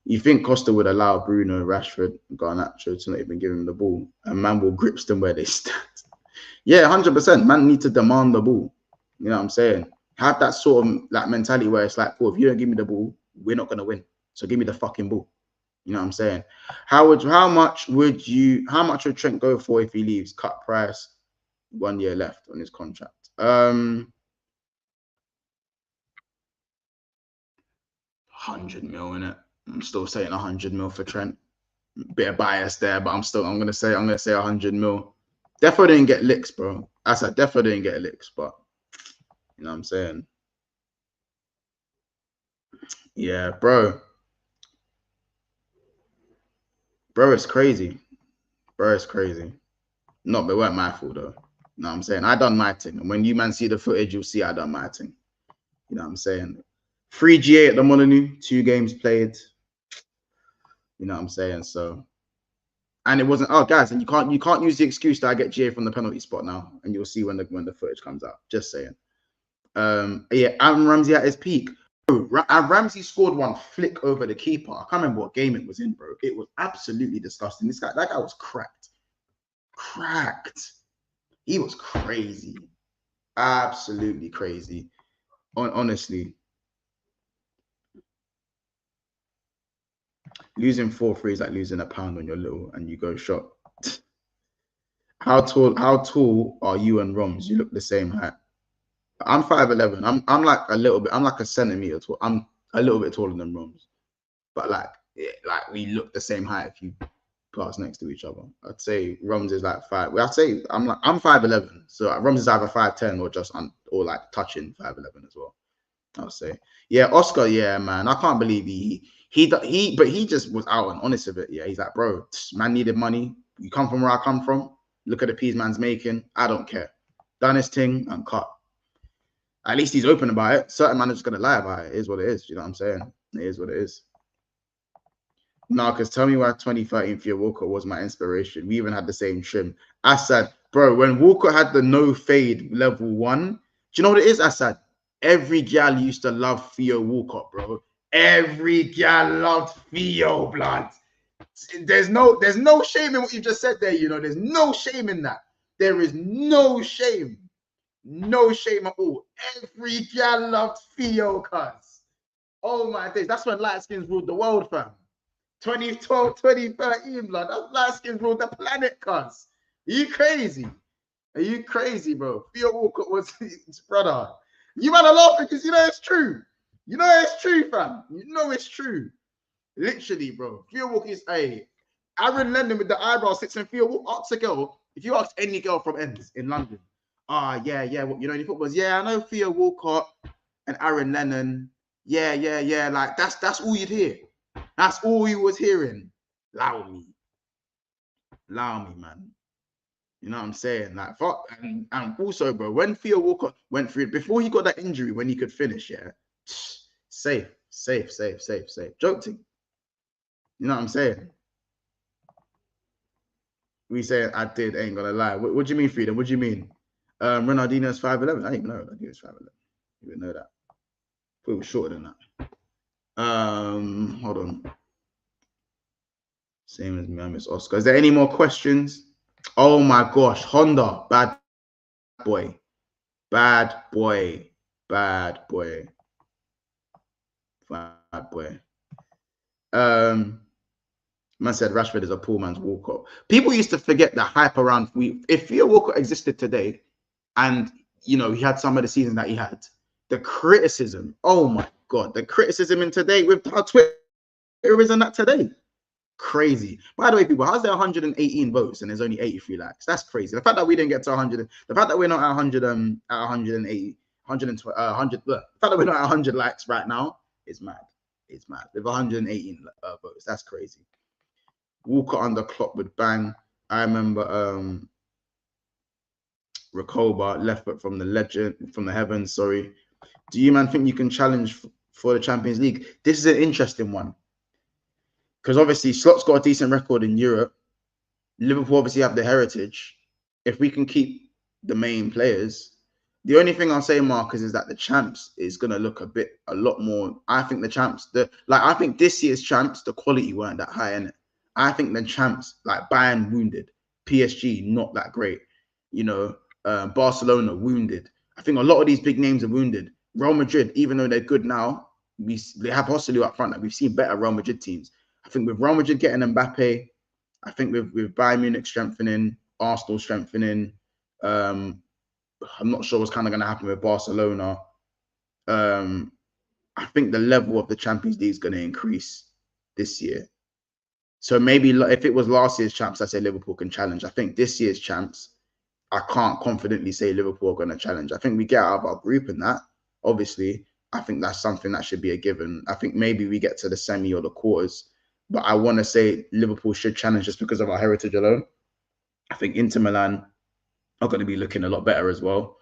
You think Costa would allow Bruno, Rashford, Garnacho to not even give him the ball? And man will grips them where they stand. Yeah, 100%. Man need to demand the ball. You know what I'm saying? Have that sort of like mentality where it's like, well, if you don't give me the ball, we're not going to win. So give me the fucking ball. You know what I'm saying? How much would Trent go for if he leaves? Cut price, 1 year left on his contract. 100 mil in it. I'm still saying 100 mil for Trent. Bit of bias there, but I'm gonna say 100 mil. Defo didn't get licks, bro. I said Defo didn't get licks, but you know what I'm saying? Yeah, bro. Bro, it's crazy. Bro, it's crazy. No, but it weren't my fault, though. You know what I'm saying? I done my thing. And when you man see the footage, you'll see I done my thing. You know what I'm saying? 3 GA at the Molyneux, 2 games played. You know what I'm saying? So, and it wasn't, oh, guys, and you can't use the excuse that I get GA from the penalty spot now. And you'll see when the footage comes out. Just saying. Yeah, Aaron Ramsey at his peak. Bro, Ramsey scored one flick over the keeper. I can't remember what game it was in, bro. It was absolutely disgusting. That guy was cracked. He was crazy. Absolutely crazy. Honestly. Losing 4-3 is like losing a pound when you're little and you go shot. How tall are you and Roms? You look the same height. I'm 5'11". I'm like a little bit. I'm like a centimeter tall. I'm a little bit taller than Roms, but like we look the same height if you put us next to each other. I'd say Roms is like 5. Well, I'd say I'm 5'11". So Roms is either 5'10" or just or like touching 5'11" as well. I'll say. Yeah, Oscar. Yeah, man. I can't believe but he just was out and honest with it. Yeah, he's like, bro, man needed money. You come from where I come from. Look at the peas man's making. I don't care. Done his thing and cut. At least he's open about it. Certain man is just gonna lie about it. It is what it is. You know what I'm saying? It is what it is. No, because tell me why 2013 Theo Walcott was my inspiration. We even had the same trim. Assad, bro, when Walcott had the no fade level 1, do you know what it is, Assad? Every gal used to love Theo Walcott, bro. Every gal loved Theo, blood. There's no shame in what you just said there, you know. There's no shame in that. There is no shame. No shame at all. Every gal loved Theo, cuz. Oh my days. That's when light skins ruled the world, fam. 2012, 2013, blood. That's light skins ruled the planet, cuz. Are you crazy? Are you crazy, bro? Theo Walcott was his brother. You man are laughing because you know it's true. You know it's true, fam. You know it's true. Literally, bro. Theo Walcott is Aaron Lennon with the eyebrow sits in Theo Walcott. Ask a girl. If you ask any girl from Ends in London, yeah. What you know any footballers? Yeah, I know Theo Walcott and Aaron Lennon. Yeah. Like that's all you'd hear. That's all you was hearing. Allow me, man. You know what I'm saying? Like fuck. And also, bro, when Theo Walcott went through it before he got that injury, when he could finish, yeah, safe. Safe. Joke thing. You know what I'm saying? We saying I did, ain't gonna lie. What do you mean, Freedom? What do you mean? Ronaldinho's 5'11". I didn't even know Ronaldinho's 5'11". You didn't know that. It was shorter than that. Hold on. Same as me, I miss Oscar. Is there any more questions? Oh my gosh, Honda, bad boy. Man said Rashford is a poor man's Walcott. People used to forget the hype around. If Theo Walcott existed today, and you know he had some of the season that he had, the criticism. Oh my god, the criticism in today with how Twitter isn't that today. Crazy. By the way, people, how's there 118 votes and there's only 83 likes? That's crazy. The fact that we didn't get to 100, the fact that we're not at 100, at 180, 120, 100. The fact that we're not at 100 likes right now is mad. It's mad. With 118 votes, that's crazy. Walker under clock would bang. I remember Recoba left foot from the legend, from the heavens. Sorry. Do you man think you can challenge for the Champions League? This is an interesting one. Because obviously, Slot's got a decent record in Europe. Liverpool obviously have the heritage. If we can keep the main players, the only thing I'll say, Marcus, is that the champs is going to look a lot more. I think the champs, I think this year's champs, the quality weren't that high in it. I think the champs, like Bayern, wounded. PSG, not that great. You know, Barcelona, wounded. I think a lot of these big names are wounded. Real Madrid, even though they're good now, they have Joselu up front. Like, we've seen better Real Madrid teams. I think with Real Madrid getting Mbappe, I think with Bayern Munich strengthening, Arsenal strengthening, I'm not sure what's kind of going to happen with Barcelona. I think the level of the Champions League is going to increase this year. So maybe if it was last year's champs, I say Liverpool can challenge. I think this year's champs, I can't confidently say Liverpool are going to challenge. I think we get out of our group in that. Obviously, I think that's something that should be a given. I think maybe we get to the semi or the quarters. But I want to say Liverpool should challenge just because of our heritage alone. I think Inter Milan are going to be looking a lot better as well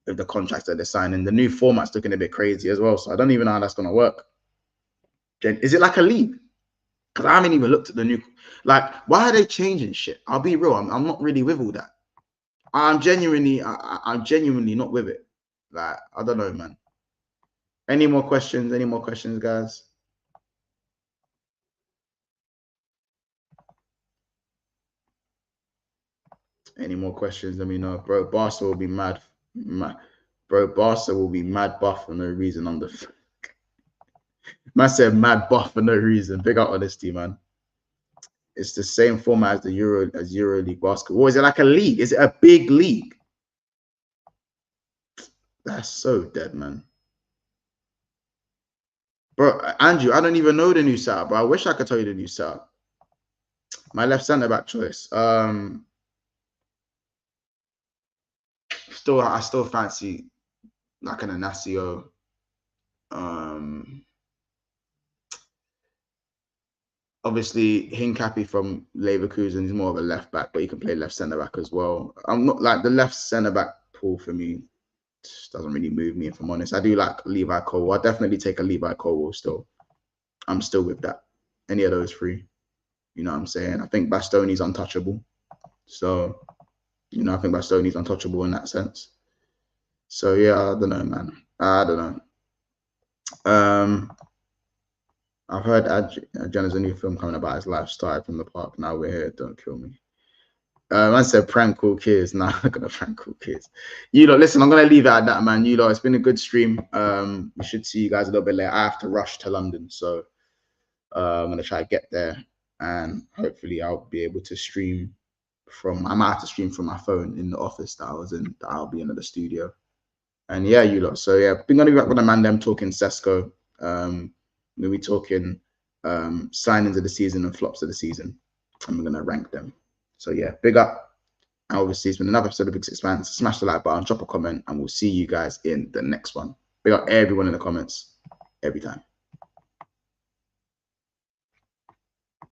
with the contracts that they're signing. The new format's looking a bit crazy as well. So I don't even know how that's going to work. Is it like a league? Because I haven't even looked at the new... Like, why are they changing shit? I'll be real. I'm not really with all that. I'm genuinely not with it. Like, I don't know, man. Any more questions? Any more questions, guys? Any more questions? Let me know. Bro, Barca will be mad. Bro, Barca will be mad buff for no reason on the... Man said mad buff for no reason. Big up honesty, man. It's the same format as the EuroLeague basketball. Is it like a league? Is it a big league? That's so dead, man. Bro, Andrew, I don't even know the new setup, bro. I wish I could tell you the new setup. My left centre back choice. I still fancy like an Inacio. Obviously, Hincapie from Leverkusen is more of a left back, but he can play left centre back as well. I'm not like the left centre back pool for me. Just doesn't really move me, if I'm honest. I do like Levi Colwill. I'll definitely take a Levi Colwill still. I'm still with that. Any of those three. You know what I'm saying? I think Bastoni's untouchable. So, you know, I think Bastoni's untouchable in that sense. So, yeah, I don't know, man. I don't know. I've heard Jenna's a new film coming about his life started from the park. Now we're here. Don't kill me. I said prank cool kids. Nah, I'm not gonna prank cool kids. You lot, listen, I'm gonna leave it at that, man. You lot, it's been a good stream. We should see you guys a little bit later. I have to rush to London, so I'm gonna try to get there, and hopefully I'll be able to stream from. I might have to stream from my phone in the office that I was in. That I'll be in the studio. And yeah, you lot. So yeah, been gonna be back with the man them talking Sesko. We'll be talking signings of the season and flops of the season, and we're gonna rank them. So yeah, big up. And obviously, it's been another episode of Big Six Fans. Smash the like button, drop a comment, and we'll see you guys in the next one. Big up everyone in the comments every time.